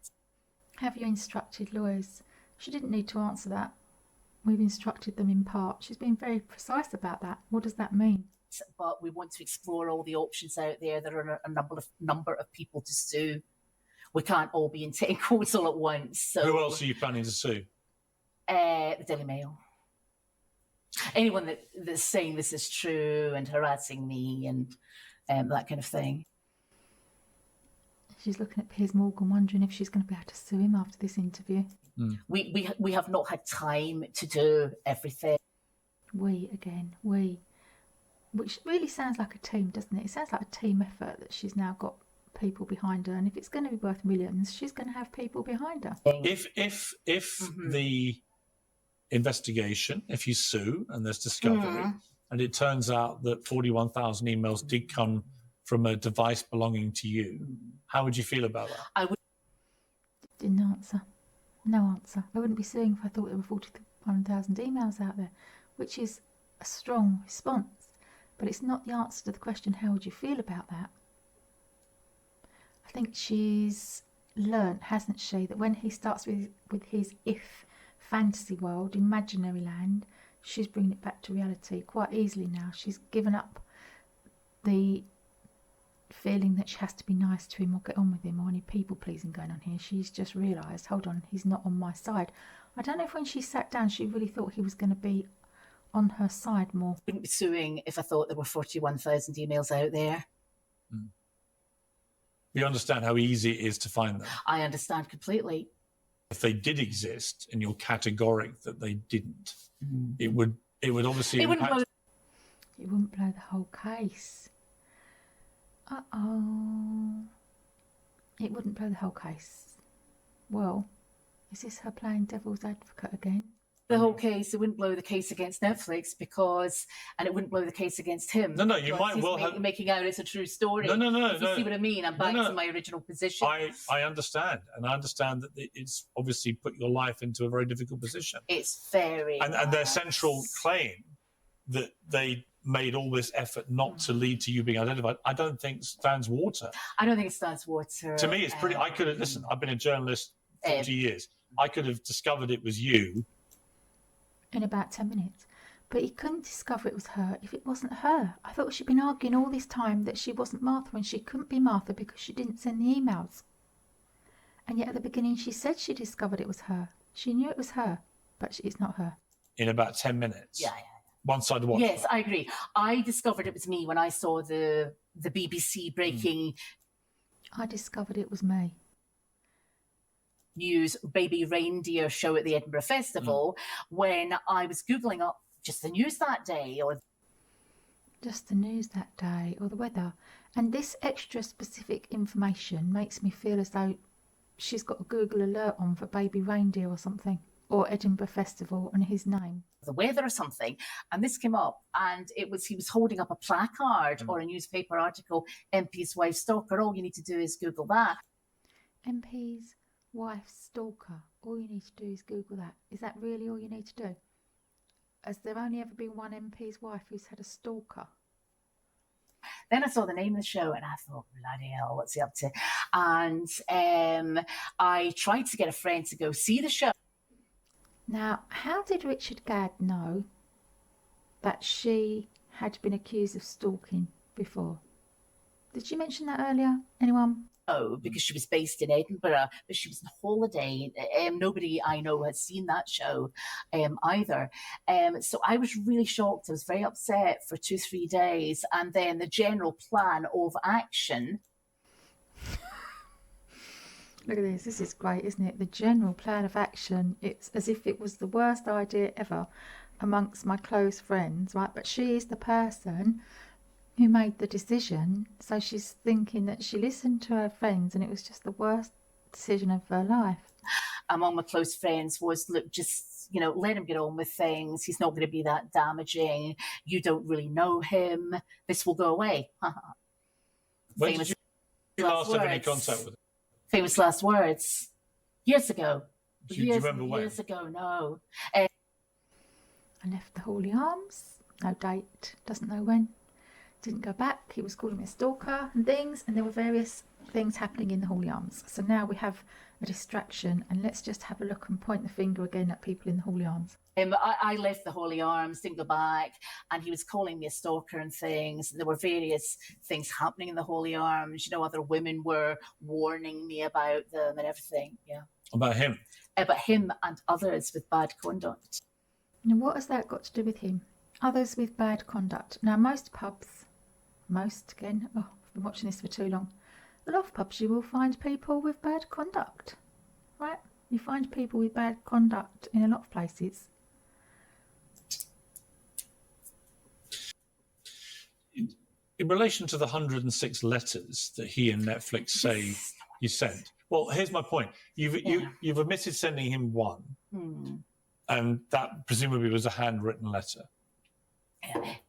Have you instructed lawyers? She didn't need to answer that. We've instructed them in part. She's been very precise about that. What does that mean? But we want to explore all the options out there. There are a number of people to sue. We can't all be in 10 courts all at once. So who else are you planning to sue? The Daily Mail. Anyone that's saying this is true and harassing me and that kind of thing. She's looking at Piers Morgan, wondering if she's going to be able to sue him after this interview. We have not had time to do everything. We, which really sounds like a team, doesn't it? It sounds like a team effort that she's now got people behind her, and if it's going to be worth millions, she's going to have people behind her. If the investigation, if you sue and there's discovery, and it turns out that 41,000 emails did come from a device belonging to you, how would you feel about that? I would. Didn't answer. No answer. I wouldn't be suing if I thought there were 41,000 emails out there, which is a strong response. But it's not the answer to the question, how would you feel about that? I think she's learnt, hasn't she, that when he starts with his if fantasy world, imaginary land, she's bringing it back to reality quite easily now. She's given up the feeling that she has to be nice to him or get on with him or any people pleasing going on here. She's just realised, hold on, he's not on my side. I don't know if when she sat down she really thought he was going to be on her side more. I wouldn't be suing if I thought there were 41,000 emails out there. You understand how easy it is to find them? I understand completely. If they did exist and you're categoric that they didn't, it would obviously it wouldn't blow the whole case. It wouldn't blow the whole case. Well, is this her playing devil's advocate again? The whole case, it wouldn't blow the case against Netflix and it wouldn't blow the case against him. No, you might well have making out it's a true story. No. If you see what I mean, I'm back to my original position. I understand, and I understand that it's obviously put your life into a very difficult position. It's very and their central claim that they made all this effort not to lead to you being identified, I don't think stands water. I don't think it stands water. To me, it's pretty. I could have listen. I've been a journalist 40 years. I could have discovered it was you in about 10 minutes. But he couldn't discover it was her if it wasn't her. I thought she'd been arguing all this time that she wasn't Martha and she couldn't be Martha because she didn't send the emails. And yet at the beginning she said she discovered it was her. She knew it was her, but it's not her. In about 10 minutes? Yeah. Once I'd watched Yes, I agree. I discovered it was me when I saw the BBC breaking I discovered it was me. News Baby Reindeer show at the Edinburgh Festival when I was Googling up just the news that day. just the news that day or the weather. And this extra specific information makes me feel as though she's got a Google alert on for baby reindeer or something, or Edinburgh Festival and his name. The weather or something, and this came up, and he was holding up a placard or a newspaper article, MP's wife stalker. All you need to do is Google that. MP's wife stalker. All you need to do is Google that. Is that really all you need to do? Has there only ever been one MP's wife who's had a stalker? Then I saw the name of the show and I thought, bloody hell, what's he up to? And I tried to get a friend to go see the show. Now, how did Richard Gadd know that she had been accused of stalking before? Did she mention that earlier? Anyone? Oh, because she was based in Edinburgh, but she was on holiday. Nobody I know had seen that show either. So I was really shocked. I was very upset for 2-3 days. And then the general plan of action. Look at this. This is great, isn't it? The general plan of action. It's as if it was the worst idea ever amongst my close friends, right? But she is the person who made the decision. So she's thinking that she listened to her friends and it was just the worst decision of her life. Among my close friends was, look, just, let him get on with things. He's not going to be that damaging. You don't really know him. This will go away. When did you last have any contact with him? Famous last words. Years ago. Do you remember when? Years ago, no. I left the Holy Arms. No date. Doesn't know when. Didn't go back. He was calling me a stalker and things. And there were various things happening in the Holy Arms. So now we have a distraction. And let's just have a look and point the finger again at people in the Holy Arms. I left the Holy Arms, didn't go back, and he was calling me a stalker and things. There were various things happening in the Holy Arms. Other women were warning me about them and everything. Yeah. About him? About him and others with bad conduct. Now, what has that got to do with him? Others with bad conduct. Now, most pubs, I've been watching this for too long. A lot of pubs you will find people with bad conduct, right? You find people with bad conduct in a lot of places. In relation to the 106 letters that he and Netflix say you sent, well, here's my point. You've admitted sending him one, and that presumably was a handwritten letter.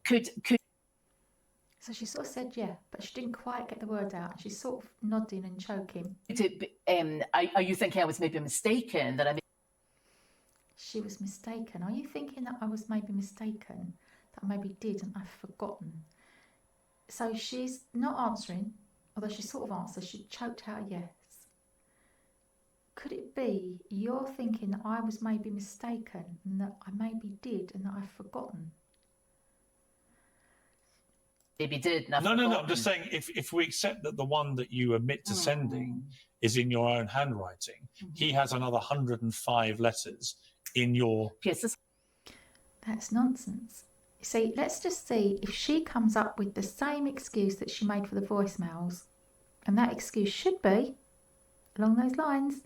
Could So she sort of said yeah, but she didn't quite get the word out. She's sort of nodding and choking. Are you thinking I was maybe mistaken that I? She was mistaken. Are you thinking that I was maybe mistaken, that I maybe did and I've forgotten? So she's not answering, although she sort of answered. She choked out yes. Could it be you're thinking that I was maybe mistaken and that I maybe did and that I've forgotten? Maybe did. No. I'm just saying, if we accept that the one that you admit to sending is in your own handwriting, he has another 105 letters in your. Yes. That's nonsense. See, let's just see if she comes up with the same excuse that she made for the voicemails, and that excuse should be along those lines.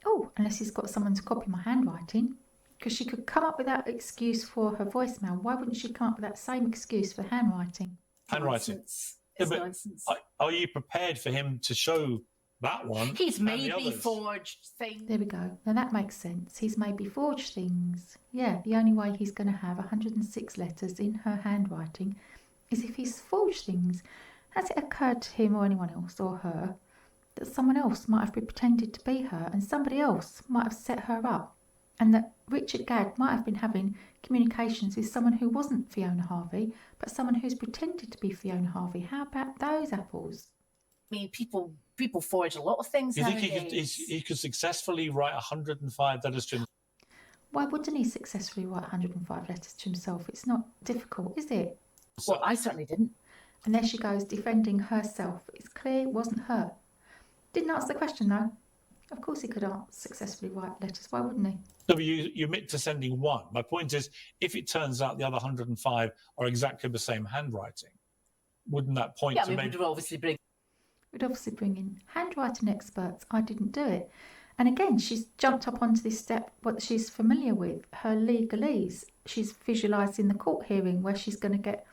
Oh, unless he's got someone to copy my handwriting. Because she could come up with that excuse for her voicemail. Why wouldn't she come up with that same excuse for handwriting? Handwriting. It's nonsense. Are you prepared for him to show that one? He's maybe forged things. There we go. Now that makes sense. He's maybe forged things. Yeah, the only way he's going to have 106 letters in her handwriting is if he's forged things. Has it occurred to him or anyone else or her that someone else might have pretended to be her and somebody else might have set her up? And that Richard Gadd might have been having communications with someone who wasn't Fiona Harvey, but someone who's pretended to be Fiona Harvey. How about those apples? I mean, people forge a lot of things. You think he could successfully write 105 letters to himself? Why wouldn't he successfully write 105 letters to himself? It's not difficult, is it? Well, I certainly didn't. And there she goes, defending herself. It's clear it wasn't her. Didn't answer the question, though. Of course he could successfully write letters. Why wouldn't he? No, but you admit to sending one. My point is, if it turns out the other 105 are exactly the same handwriting, wouldn't that point to maybe... We'd obviously bring in handwriting experts. I didn't do it. And again, she's jumped up onto this step, what she's familiar with, her legalese. She's visualising the court hearing where she's going to get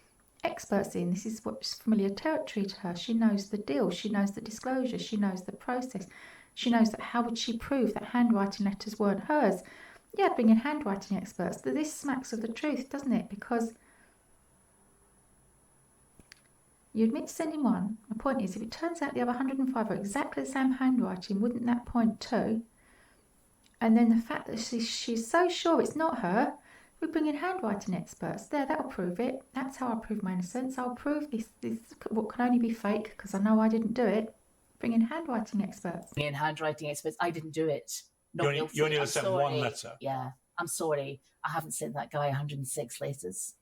experts in. This is what's familiar territory to her. She knows the deal. She knows the disclosure. She knows the process. She knows that how would she prove that handwriting letters weren't hers? Yeah, bring in handwriting experts. This smacks of the truth, doesn't it? Because you admit to sending one. The point is, if it turns out the other 105 are exactly the same handwriting, wouldn't that point too? And then the fact that she's so sure it's not her, we bring in handwriting experts. That'll prove it. That's how I prove my innocence. I'll prove this what can only be fake because I know I didn't do it. Bring in handwriting experts. Bring in handwriting experts. I didn't do it. You only sent one letter. Yeah, I'm sorry. I haven't sent that guy 106 letters.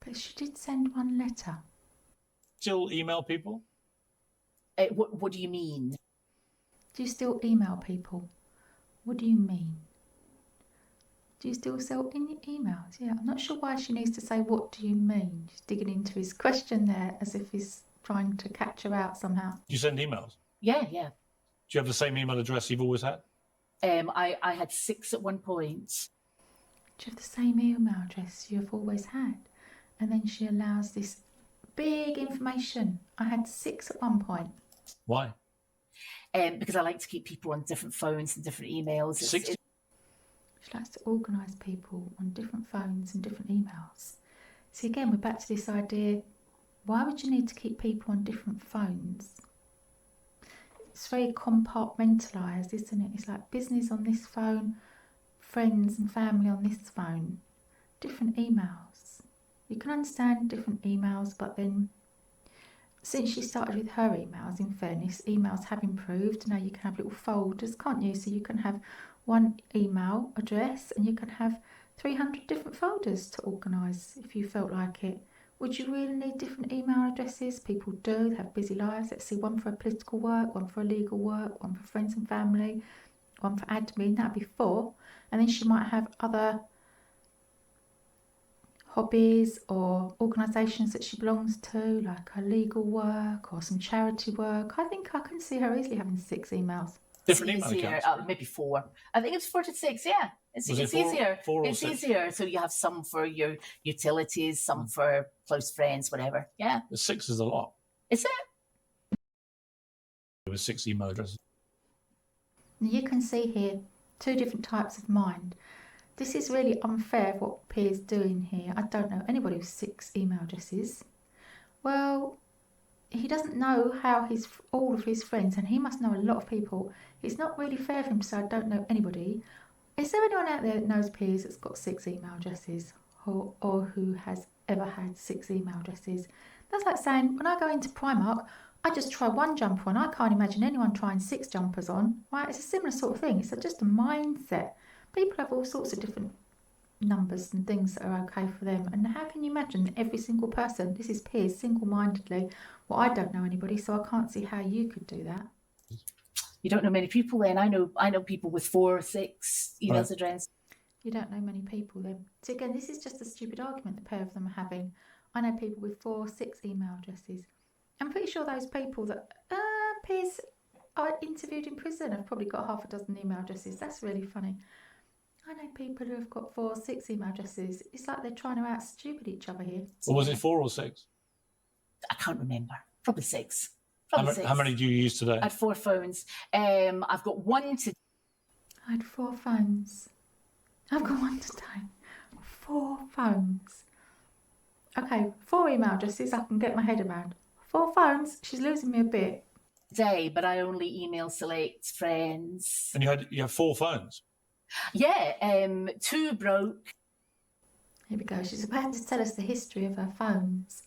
But she did send one letter. Still email people? What do you mean? Do you still email people? What do you mean? Do you still sell emails? Yeah, I'm not sure why she needs to say, what do you mean? She's digging into his question there as if he's trying to catch her out somehow. Do you send emails? Yeah. Do you have the same email address you've always had? I had 6 at one point. Do you have the same email address you've always had? And then she allows this big information. I had 6 at one point. Why? Because I like to keep people on different phones and different emails. She likes to organise people on different phones and different emails. See, again, we're back to this idea, why would you need to keep people on different phones? It's very compartmentalised, isn't it? It's like business on this phone, friends and family on this phone, different emails. You can understand different emails, but then since she started with her emails, in fairness, emails have improved. Now you can have little folders, can't you? So you can have one email address and you can have 300 different folders to organise if you felt like it. Would you really need different email addresses? People do, they have busy lives. Let's see, one for political work, one for legal work, one for friends and family, one for admin, that'd be 4. And then she might have other hobbies or organisations that she belongs to, like her legal work or some charity work. I think I can see her easily having 6 emails. Different email accounts? Maybe 4. I think it's 4 to 6, yeah. It's easier. 4 or it's 6? Easier. So you have some for your utilities, some for close friends, whatever. Yeah. The 6 is a lot. Is it? With 6 email addresses. You can see here 2 different types of mind. This is really unfair what Piers doing here. I don't know anybody with 6 email addresses. Well, he doesn't know how all of his friends, and he must know a lot of people. It's not really fair for him to say, I don't know anybody. Is there anyone out there that knows Piers that's got 6 email addresses or who has ever had 6 email addresses? That's like saying, when I go into Primark, I just try one jumper on. I can't imagine anyone trying 6 jumpers on. Right? It's a similar sort of thing. It's just a mindset. People have all sorts of different numbers and things that are okay for them. And how can you imagine every single person, this is Piers, single-mindedly, well, I don't know anybody, so I can't see how you could do that. You don't know many people then. I know people with 4 or 6 emails addressed. You don't know many people then. So again, this is just a stupid argument the pair of them are having. I know people with 4 or 6 email addresses. I'm pretty sure those people that Piers I interviewed in prison have probably got half a dozen email addresses. That's really funny. I know people who have got 4 or 6 email addresses. It's like they're trying to out-stupid each other here. Or was it 4 or 6? I can't remember. Probably 6. How many do you use today? I had 4 phones. I've got one today. I had 4 phones. I've got one today. 4 phones. Okay, 4 email addresses I can get my head around. 4 phones, she's losing me a bit. Today, but I only email select friends. And you have 4 phones? Yeah, 2 broke. Here we go. She's about to tell us the history of her phones.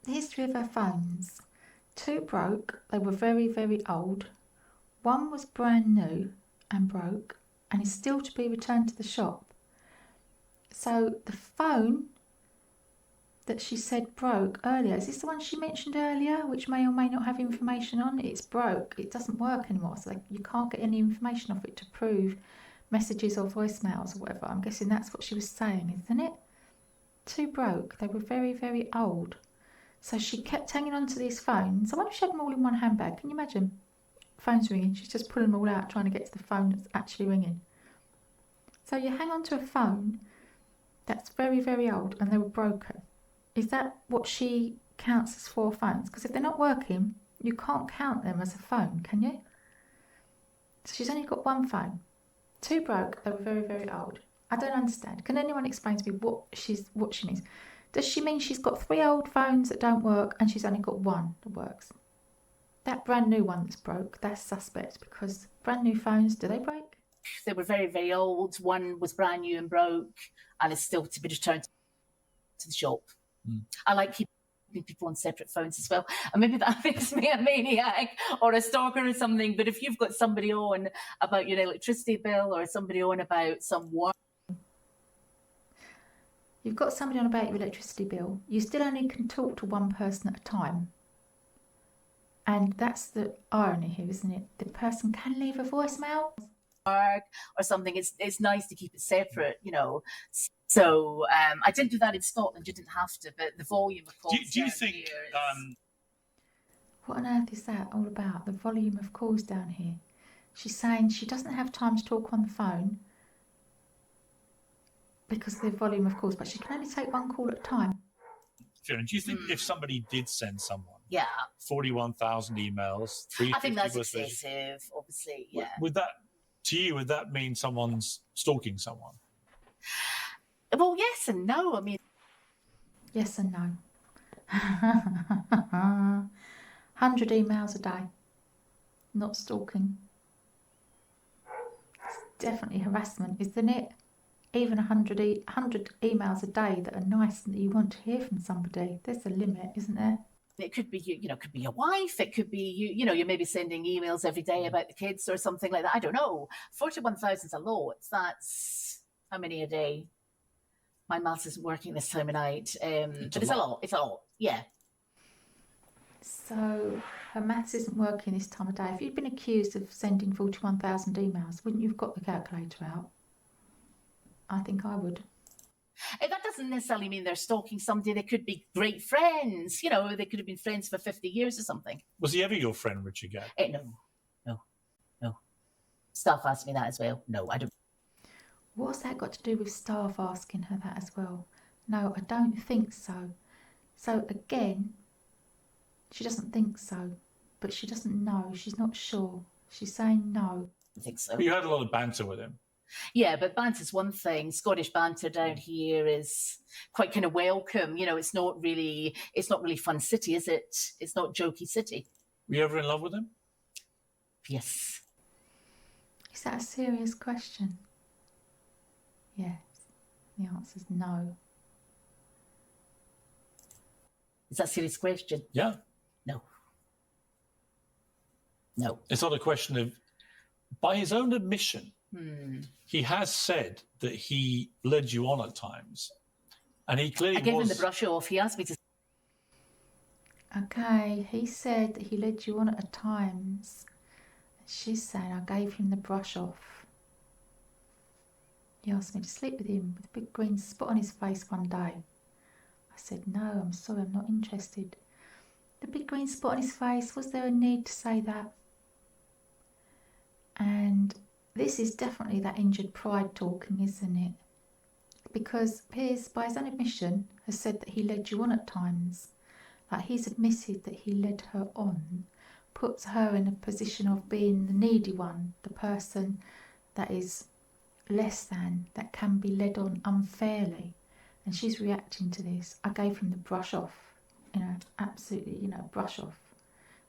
The history of her phones. 2 broke. They were very, very old. 1 was brand new and broke and is still to be returned to the shop. So the phone that she said broke earlier, is this the one she mentioned earlier, which may or may not have information on? It's broke. It doesn't work anymore, so you can't get any information off it to prove messages or voicemails or whatever. I'm guessing that's what she was saying, isn't it? 2 broke. They were very, very old. So she kept hanging on to these phones. I wonder if she had them all in one handbag. Can you imagine? Phone's ringing. She's just pulling them all out, trying to get to the phone that's actually ringing. So you hang on to a phone That's very, very old, and they were broken. Is that what she counts as 4 phones? Because if they're not working, you can't count them as a phone, can you? So she's only got 1 phone. 2 broke, they were very, very old. I don't understand. Can anyone explain to me what she means? Does she mean she's got 3 old phones that don't work and she's only got 1 that works? That brand new one that's broke, that's suspect, because brand new phones, do they break? They were very, very old. One was brand new and broke and is still to be returned to the shop. I like keeping people on separate phones as well. And maybe that makes me a maniac or a stalker or something. But if you've got somebody on about your electricity bill or somebody on about some work. You've got somebody on about your electricity bill. You still only can talk to 1 person at a time. And that's the irony here, isn't it? The person can leave a voicemail. Or something, it's nice to keep it separate, you know. So I didn't do that in Scotland. You didn't have to, but the volume of calls. Do you think? What on earth is that all about? The volume of calls down here. She's saying she doesn't have time to talk on the phone because of the volume of calls, but she can only take 1 call at a time. Fiona, do you think if somebody did send someone 41,000 emails, I think that's excessive, obviously, yeah. Would that mean someone's stalking someone? Well, yes and no. I mean, yes and no. 100 emails a day, not stalking. It's definitely harassment, isn't it? Even 100 emails a day that are nice and that you want to hear from somebody. There's a limit, isn't there? It could be you know, it could be your wife. It could be you know, you're maybe sending emails every day about the kids or something like that. I don't know. 41,000 is a lot. That's how many a day? My maths isn't working this time of night. But it's a lot. It's a lot. Yeah. So her maths isn't working this time of day. If you'd been accused of sending 41,000 emails, wouldn't you have got the calculator out? I think I would. That doesn't necessarily mean they're stalking somebody. They could be great friends. You know, they could have been friends for 50 years or something. Was he ever your friend, Richard Gadd? No. Staff asked me that as well. No, I don't. What's that got to do with staff asking her that as well? No, I don't think so. So again, she doesn't think so, but she doesn't know. She's not sure. She's saying no. I think so. But you had a lot of banter with him. Yeah, but banter's one thing. Scottish banter down here is quite kind of welcome. You know, it's not really fun city, is it? It's not jokey city. Were you ever in love with him? Yes. Is that a serious question? Yes. The answer's no. Is that a serious question? Yeah. No. It's not a question of, by his own admission, he has said that he led you on at times. And he clearly I gave him the brush off. He asked me to. Okay, he said that he led you on at times. She's saying I gave him the brush off. He asked me to sleep with him with a big green spot on his face one day. I said, no, I'm sorry, I'm not interested. The big green spot on his face, was there a need to say that? And this is definitely that injured pride talking, isn't it? Because Piers, by his own admission, has said that he led you on at times. Like he's admitted that he led her on, puts her in a position of being the needy one, the person that is less than, that can be led on unfairly. And she's reacting to this. I gave him the brush off, absolutely, brush off,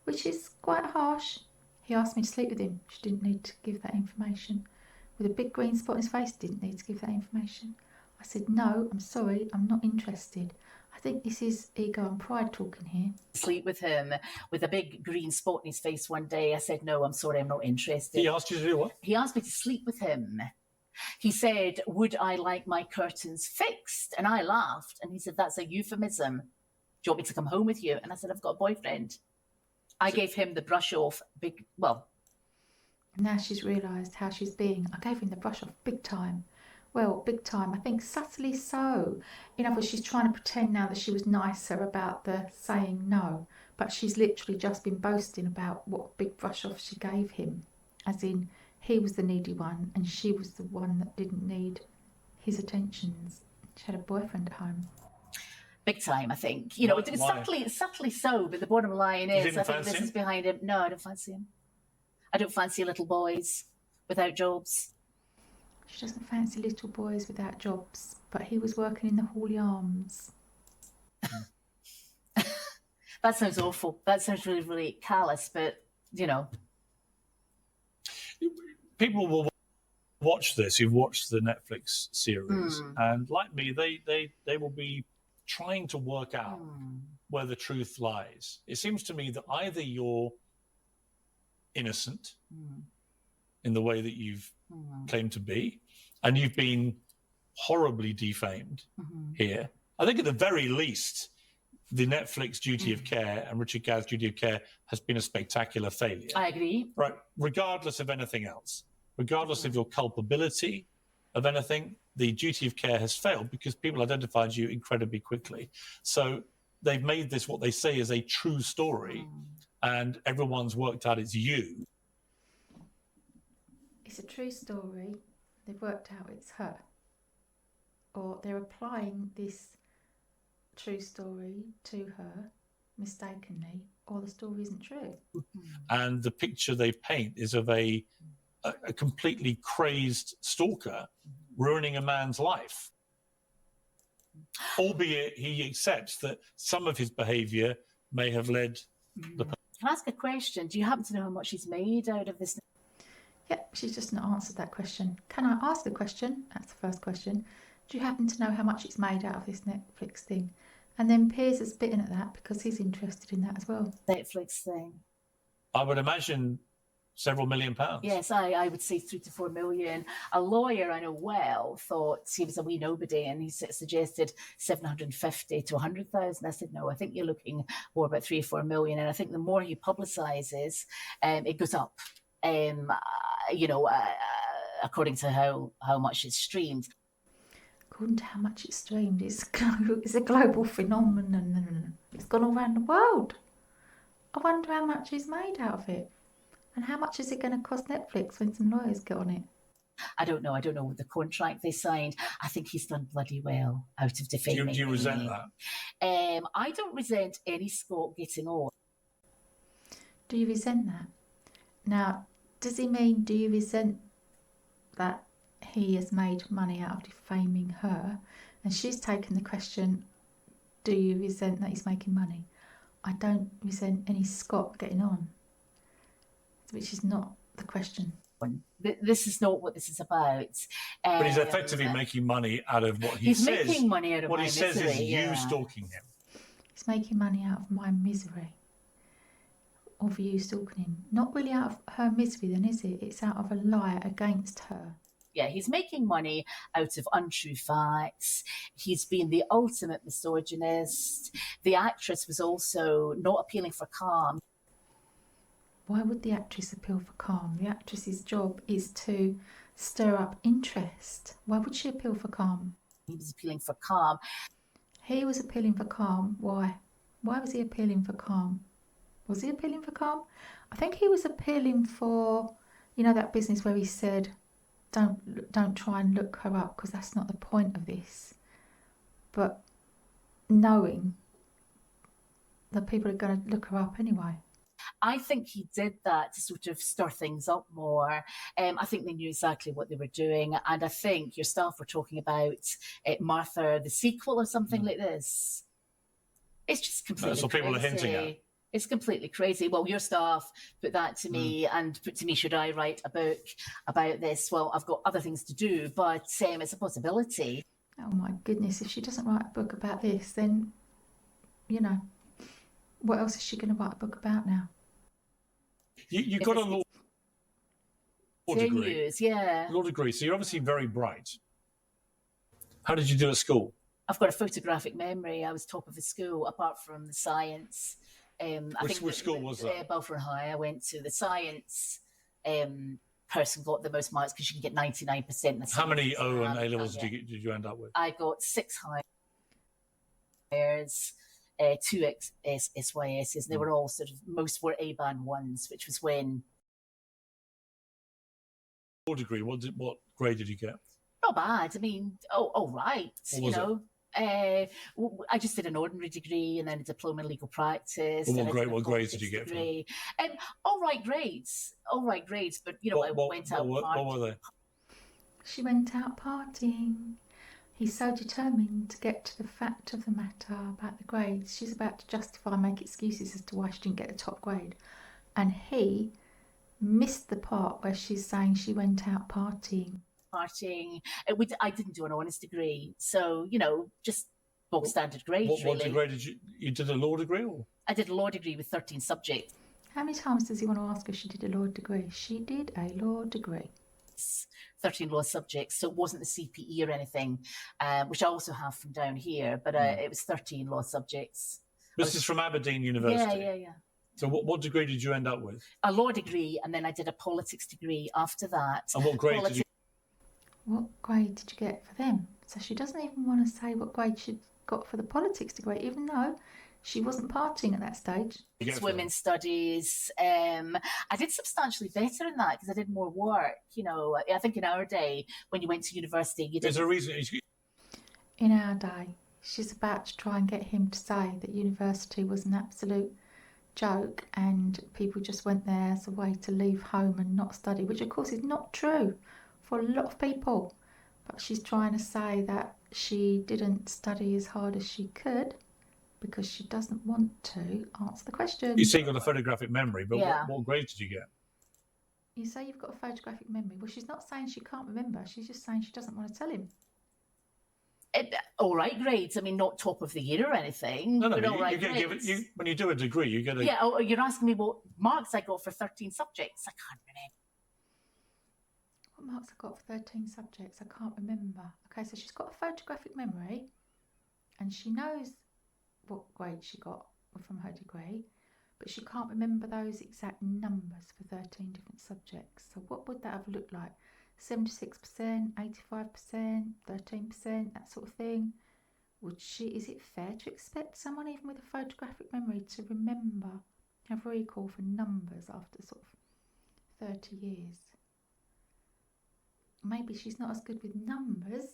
which is quite harsh. He asked me to sleep with him. She didn't need to give that information. With a big green spot on his face, didn't need to give that information. I said, no, I'm sorry, I'm not interested. I think this is ego and pride talking here. Sleep with him with a big green spot in his face one day. I said, no, I'm sorry, I'm not interested. He asked you to do what? He asked me to sleep with him. He said, would I like my curtains fixed? And I laughed. And he said, that's a euphemism. Do you want me to come home with you? And I said, I've got a boyfriend. I gave him the brush off Now she's realised how she's being. I gave him the brush off big time. Well, big time. I think subtly so. In other words, she's trying to pretend now that she was nicer about the saying no. But she's literally just been boasting about what big brush off she gave him. As in, he was the needy one and she was the one that didn't need his attentions. She had a boyfriend at home. Big time, I think. You know, subtly so, but the bottom line is, I think this is behind him. No, I don't fancy him. I don't fancy little boys without jobs. She doesn't fancy little boys without jobs, but he was working in the Hawley Arms. That sounds awful. That sounds really, really callous, but, you know. People will watch this, who've watched the Netflix series, and like me, they will be trying to work out where the truth lies. It seems to me that either you're innocent in the way that you've claimed to be, and you've been horribly defamed here. I think at the very least, the Netflix duty of care and Richard Gadd's duty of care has been a spectacular failure. I agree. Right, regardless of anything else, regardless of your culpability of anything, the duty of care has failed because people identified you incredibly quickly. So they've made this what they say is a true story, and everyone's worked out it's you. It's a true story. They've worked out it's her. Or they're applying this true story to her mistakenly, or the story isn't true. And the picture they paint is of a completely crazed stalker ruining a man's life. Albeit he accepts that some of his behaviour may have led the... Can I ask a question? Do you happen to know how much he's made out of this? Yep, she's just not answered that question. Can I ask the question? That's the first question. Do you happen to know how much it's made out of this Netflix thing? And then Piers is bitten at that because he's interested in that as well. Netflix thing. I would imagine several £1 million. Yes, I would say 3 to 4 million. A lawyer I know well thought he was a wee nobody, and he suggested 750 to 100,000. I said, no, I think you're looking more about 3 or 4 million. And I think the more he publicises, it goes up, you know, according to how much it's streamed. According to how much it's streamed, it's a global phenomenon. It's gone all around the world. I wonder how much he's made out of it. And how much is it going to cost Netflix when some lawyers get on it? I don't know. I don't know the contract they signed. I think he's done bloody well out of defaming. Do you resent that? I don't resent any Scott getting on. Do you resent that? Now, does he mean, do you resent that he has made money out of defaming her? And she's taken the question, do you resent that he's making money? I don't resent any Scott getting on, which is not the question. This is not what this is about. But he's effectively making money out of what he says. He's making money out of what my he misery, says is you stalking him. He's making money out of my misery. Of you stalking him. Not really out of her misery then, is it? It's out of a lie against her. Yeah, he's making money out of untrue facts. He's been the ultimate misogynist. The actress was also not appealing for calm. Why would the actress appeal for calm? The actress's job is to stir up interest. Why would she appeal for calm? He was appealing for calm. He was appealing for calm. Why? Why was he appealing for calm? Was he appealing for calm? I think he was appealing for, you know, that business where he said, don't try and look her up because that's not the point of this. But knowing that people are going to look her up anyway. I think he did that to sort of stir things up more. I think they knew exactly what they were doing. And I think your staff were talking about Martha, the sequel or something like this. It's just completely That's what people crazy. are hinting at. It's completely crazy. Well, your staff put that to me and put to me, should I write a book about this? Well, I've got other things to do, but it's a possibility. Oh my goodness, if she doesn't write a book about this, then, you know, what else is she going to write a book about now? You got a law degree. News, yeah. Law degree, so you're obviously very bright. How did you do at school? I've got a photographic memory. I was top of the school, apart from the science. Which school was that? Balfour High. I went to the science. Person got the most marks because you can get 99%. How many O and A levels did you end up with? I got 6 hires, 2 SYSs, and they were all most were A-band ones, which was when. Law degree. What grade did you get? Not bad. I mean, all right. What You was it? know, I just did an ordinary degree and then a diploma in legal practice. Well, and I did a what grades did you politics get for them? degree. All right grades. But you know, I went out What were they? She went out partying. He's so determined to get to the fact of the matter about the grades. She's about to justify, make excuses as to why she didn't get the top grade. And he missed the part where she's saying she went out partying. I didn't do an honours degree. So, you know, just bog standard grades, What degree did you did a law degree? Or? I did a law degree with 13 subjects. How many times does he want to ask her if she did a law degree? She did a law degree. 13 law subjects, so it wasn't the CPE or anything, which I also have from down here, but it was 13 law subjects. This is from Aberdeen University? Yeah. So what degree did you end up with? A law degree, and then I did a politics degree after that. And what grade did you? What grade did you get for them? So she doesn't even want to say what grade she got for the politics degree, even though she wasn't partying at that stage. It's women's studies. I did substantially better in that because I did more work. You know, I think in our day, when you went to university, you did. There's a reason. In our day, she's about to try and get him to say that university was an absolute joke and people just went there as a way to leave home and not study, which of course is not true for a lot of people. But she's trying to say that she didn't study as hard as she could because she doesn't want to answer the question. You say you've got a photographic memory, but Yeah. what grade did you get? You say you've got a photographic memory. Well, she's not saying she can't remember. She's just saying she doesn't want to tell him. All right grades. I mean, not top of the year or anything. No, but all right you get grades. when you do a degree, you get a. Yeah, you're asking me what marks I got for 13 subjects. I can't remember. What marks I got for 13 subjects? I can't remember. Okay, so she's got a photographic memory and she knows what grade she got from her degree, but she can't remember those exact numbers for 13 different subjects. So what would that have looked like? 76%, 85%, 13%, that sort of thing. Is it fair to expect someone even with a photographic memory to remember, have recall for numbers after sort of 30 years? Maybe she's not as good with numbers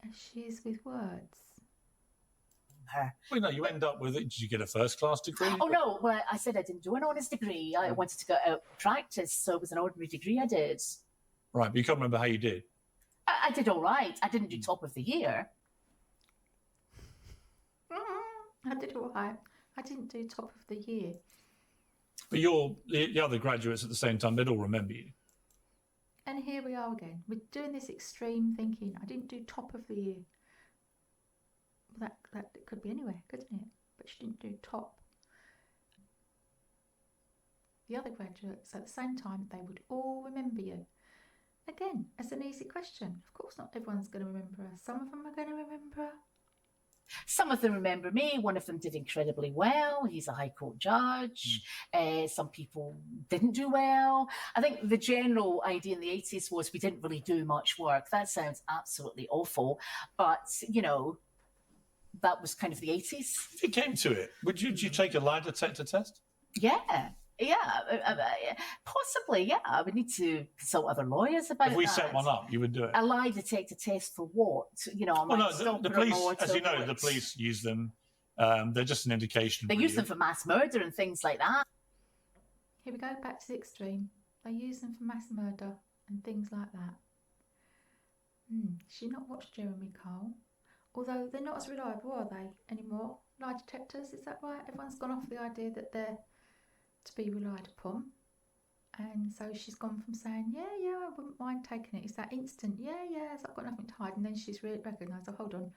as she is with words. Well, no, you end up with it. Did you get a first class degree? Oh no, well, I said I didn't do an honours degree. I wanted to go out practice, so it was an ordinary degree I did. Right, but you can't remember how you did. I did all right. I didn't do top of the year. I did all right. I didn't do top of the year. But the other graduates at the same time, they'd all remember you. And here we are again. We're doing this extreme thinking. I didn't do top of the year. Well, that could be anywhere, couldn't it? But she didn't do top. The other graduates at the same time, they would all remember you. Again, it's an easy question. Of course, not everyone's going to remember her. Some of them are going to remember her. Some of them remember me. One of them did incredibly well. He's a High Court judge. Some people didn't do well. I think the general idea in the 80s was we didn't really do much work. That sounds absolutely awful. But, you know, that was kind of the 80s. If it came to it, would you take a lie detector test? Yeah. Possibly, yeah. I would need to consult other lawyers about that. If we set one up, you would do it. A lie detector test for what? You know, I might the police, as you know, the police use them. They're just an indication. They use them for mass murder and things like that. Here we go, back to the extreme. They use them for mass murder and things like that. She's not watched Jeremy Cole. Although they're not as reliable, are they, anymore? Lie detectors, is that right? Everyone's gone off the idea that they're to be relied upon, and so she's gone from saying yeah I wouldn't mind taking it, it's that instant yeah I've got nothing to hide, and then she's recognised, oh hold on,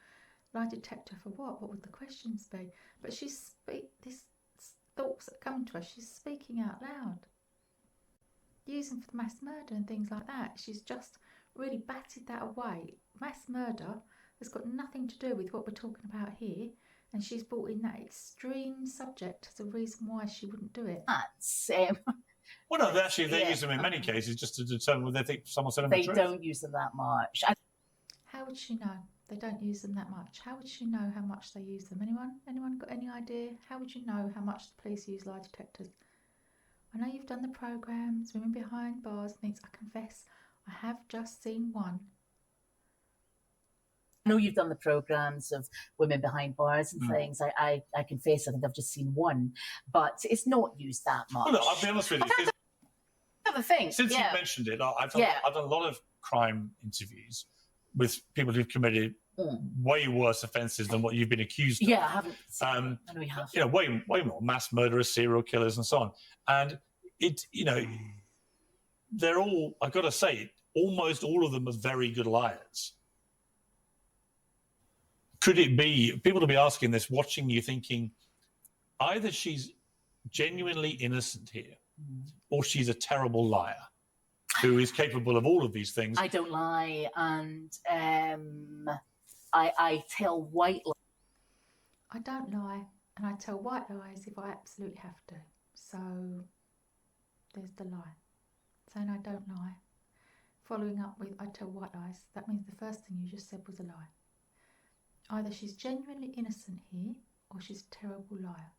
lie detector for what would the questions be? But these thoughts that come to her, she's speaking out loud, using for the mass murder and things like that. She's just really batted that away. Mass murder has got nothing to do with what we're talking about here. And she's brought in that extreme subject as a reason why she wouldn't do it. Well, no, they use them in many cases just to determine whether they think someone's telling the truth. They don't use them that much. How would she know? They don't use them that much. How would she know how much they use them? Anyone got any idea? How would you know how much the police use lie detectors? I know you've done the programmes, women behind bars and things. I confess, I have just seen one. I know you've done the programmes of women behind bars and things. I confess, I think I've just seen one, but it's not used that much. Well, look, I'll be honest with you. Have a think. Since you mentioned it, I've done a lot of crime interviews with people who've committed way worse offences than what you've been accused of. Yeah, I haven't. I know you have. You know, way more mass murderers, serial killers, and so on. And it, you know, they're all. I've got to say, almost all of them are very good liars. Could it be people to be asking this, watching you, thinking either she's genuinely innocent here, or she's a terrible liar who is capable of all of these things? I don't lie, and I tell white lies. I don't lie, and I tell white lies if I absolutely have to. So there's the lie. Saying I don't lie. Following up with I tell white lies, that means the first thing you just said was a lie. Either she's genuinely innocent here, or she's a terrible liar.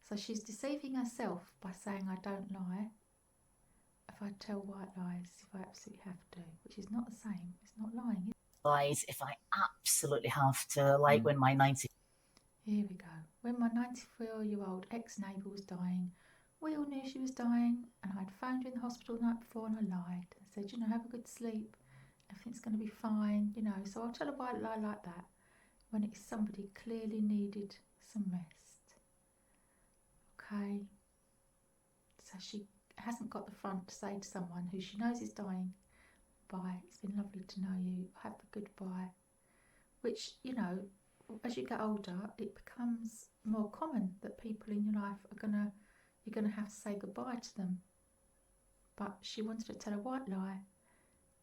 So she's deceiving herself by saying I don't lie if I tell white lies if I absolutely have to, which is not the same. It's not lying. Lies if I absolutely have to, like when my 90. Here we go. When my 94-year-old ex-neighbour was dying, we all knew she was dying, and I'd phoned her in the hospital the night before and I lied. I said, you know, have a good sleep. Everything's going to be fine, you know. So I'll tell a white lie like that when it's somebody clearly needed some rest. Okay. So she hasn't got the front to say to someone who she knows is dying, bye, it's been lovely to know you, have a goodbye. Which, you know, as you get older, it becomes more common that people in your life you're gonna have to say goodbye to them. But she wanted to tell a white lie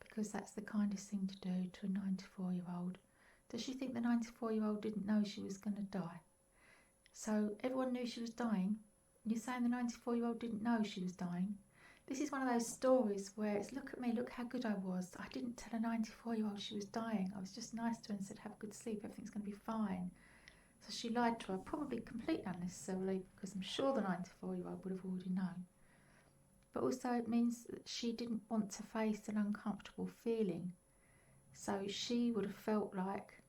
because that's the kindest thing to do to a 94-year-old. Does she think the 94-year-old didn't know she was going to die? So everyone knew she was dying. You're saying the 94-year-old didn't know she was dying. This is one of those stories where it's, look at me, look how good I was. I didn't tell a 94-year-old she was dying. I was just nice to her and said, have a good sleep, everything's going to be fine. So she lied to her, probably completely unnecessarily, because I'm sure the 94-year-old would have already known. But also it means that she didn't want to face an uncomfortable feeling. So she would have felt like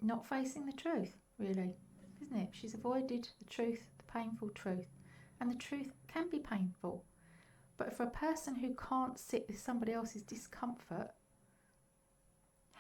not facing the truth, really, isn't it? She's avoided the truth, the painful truth. And the truth can be painful. But for a person who can't sit with somebody else's discomfort,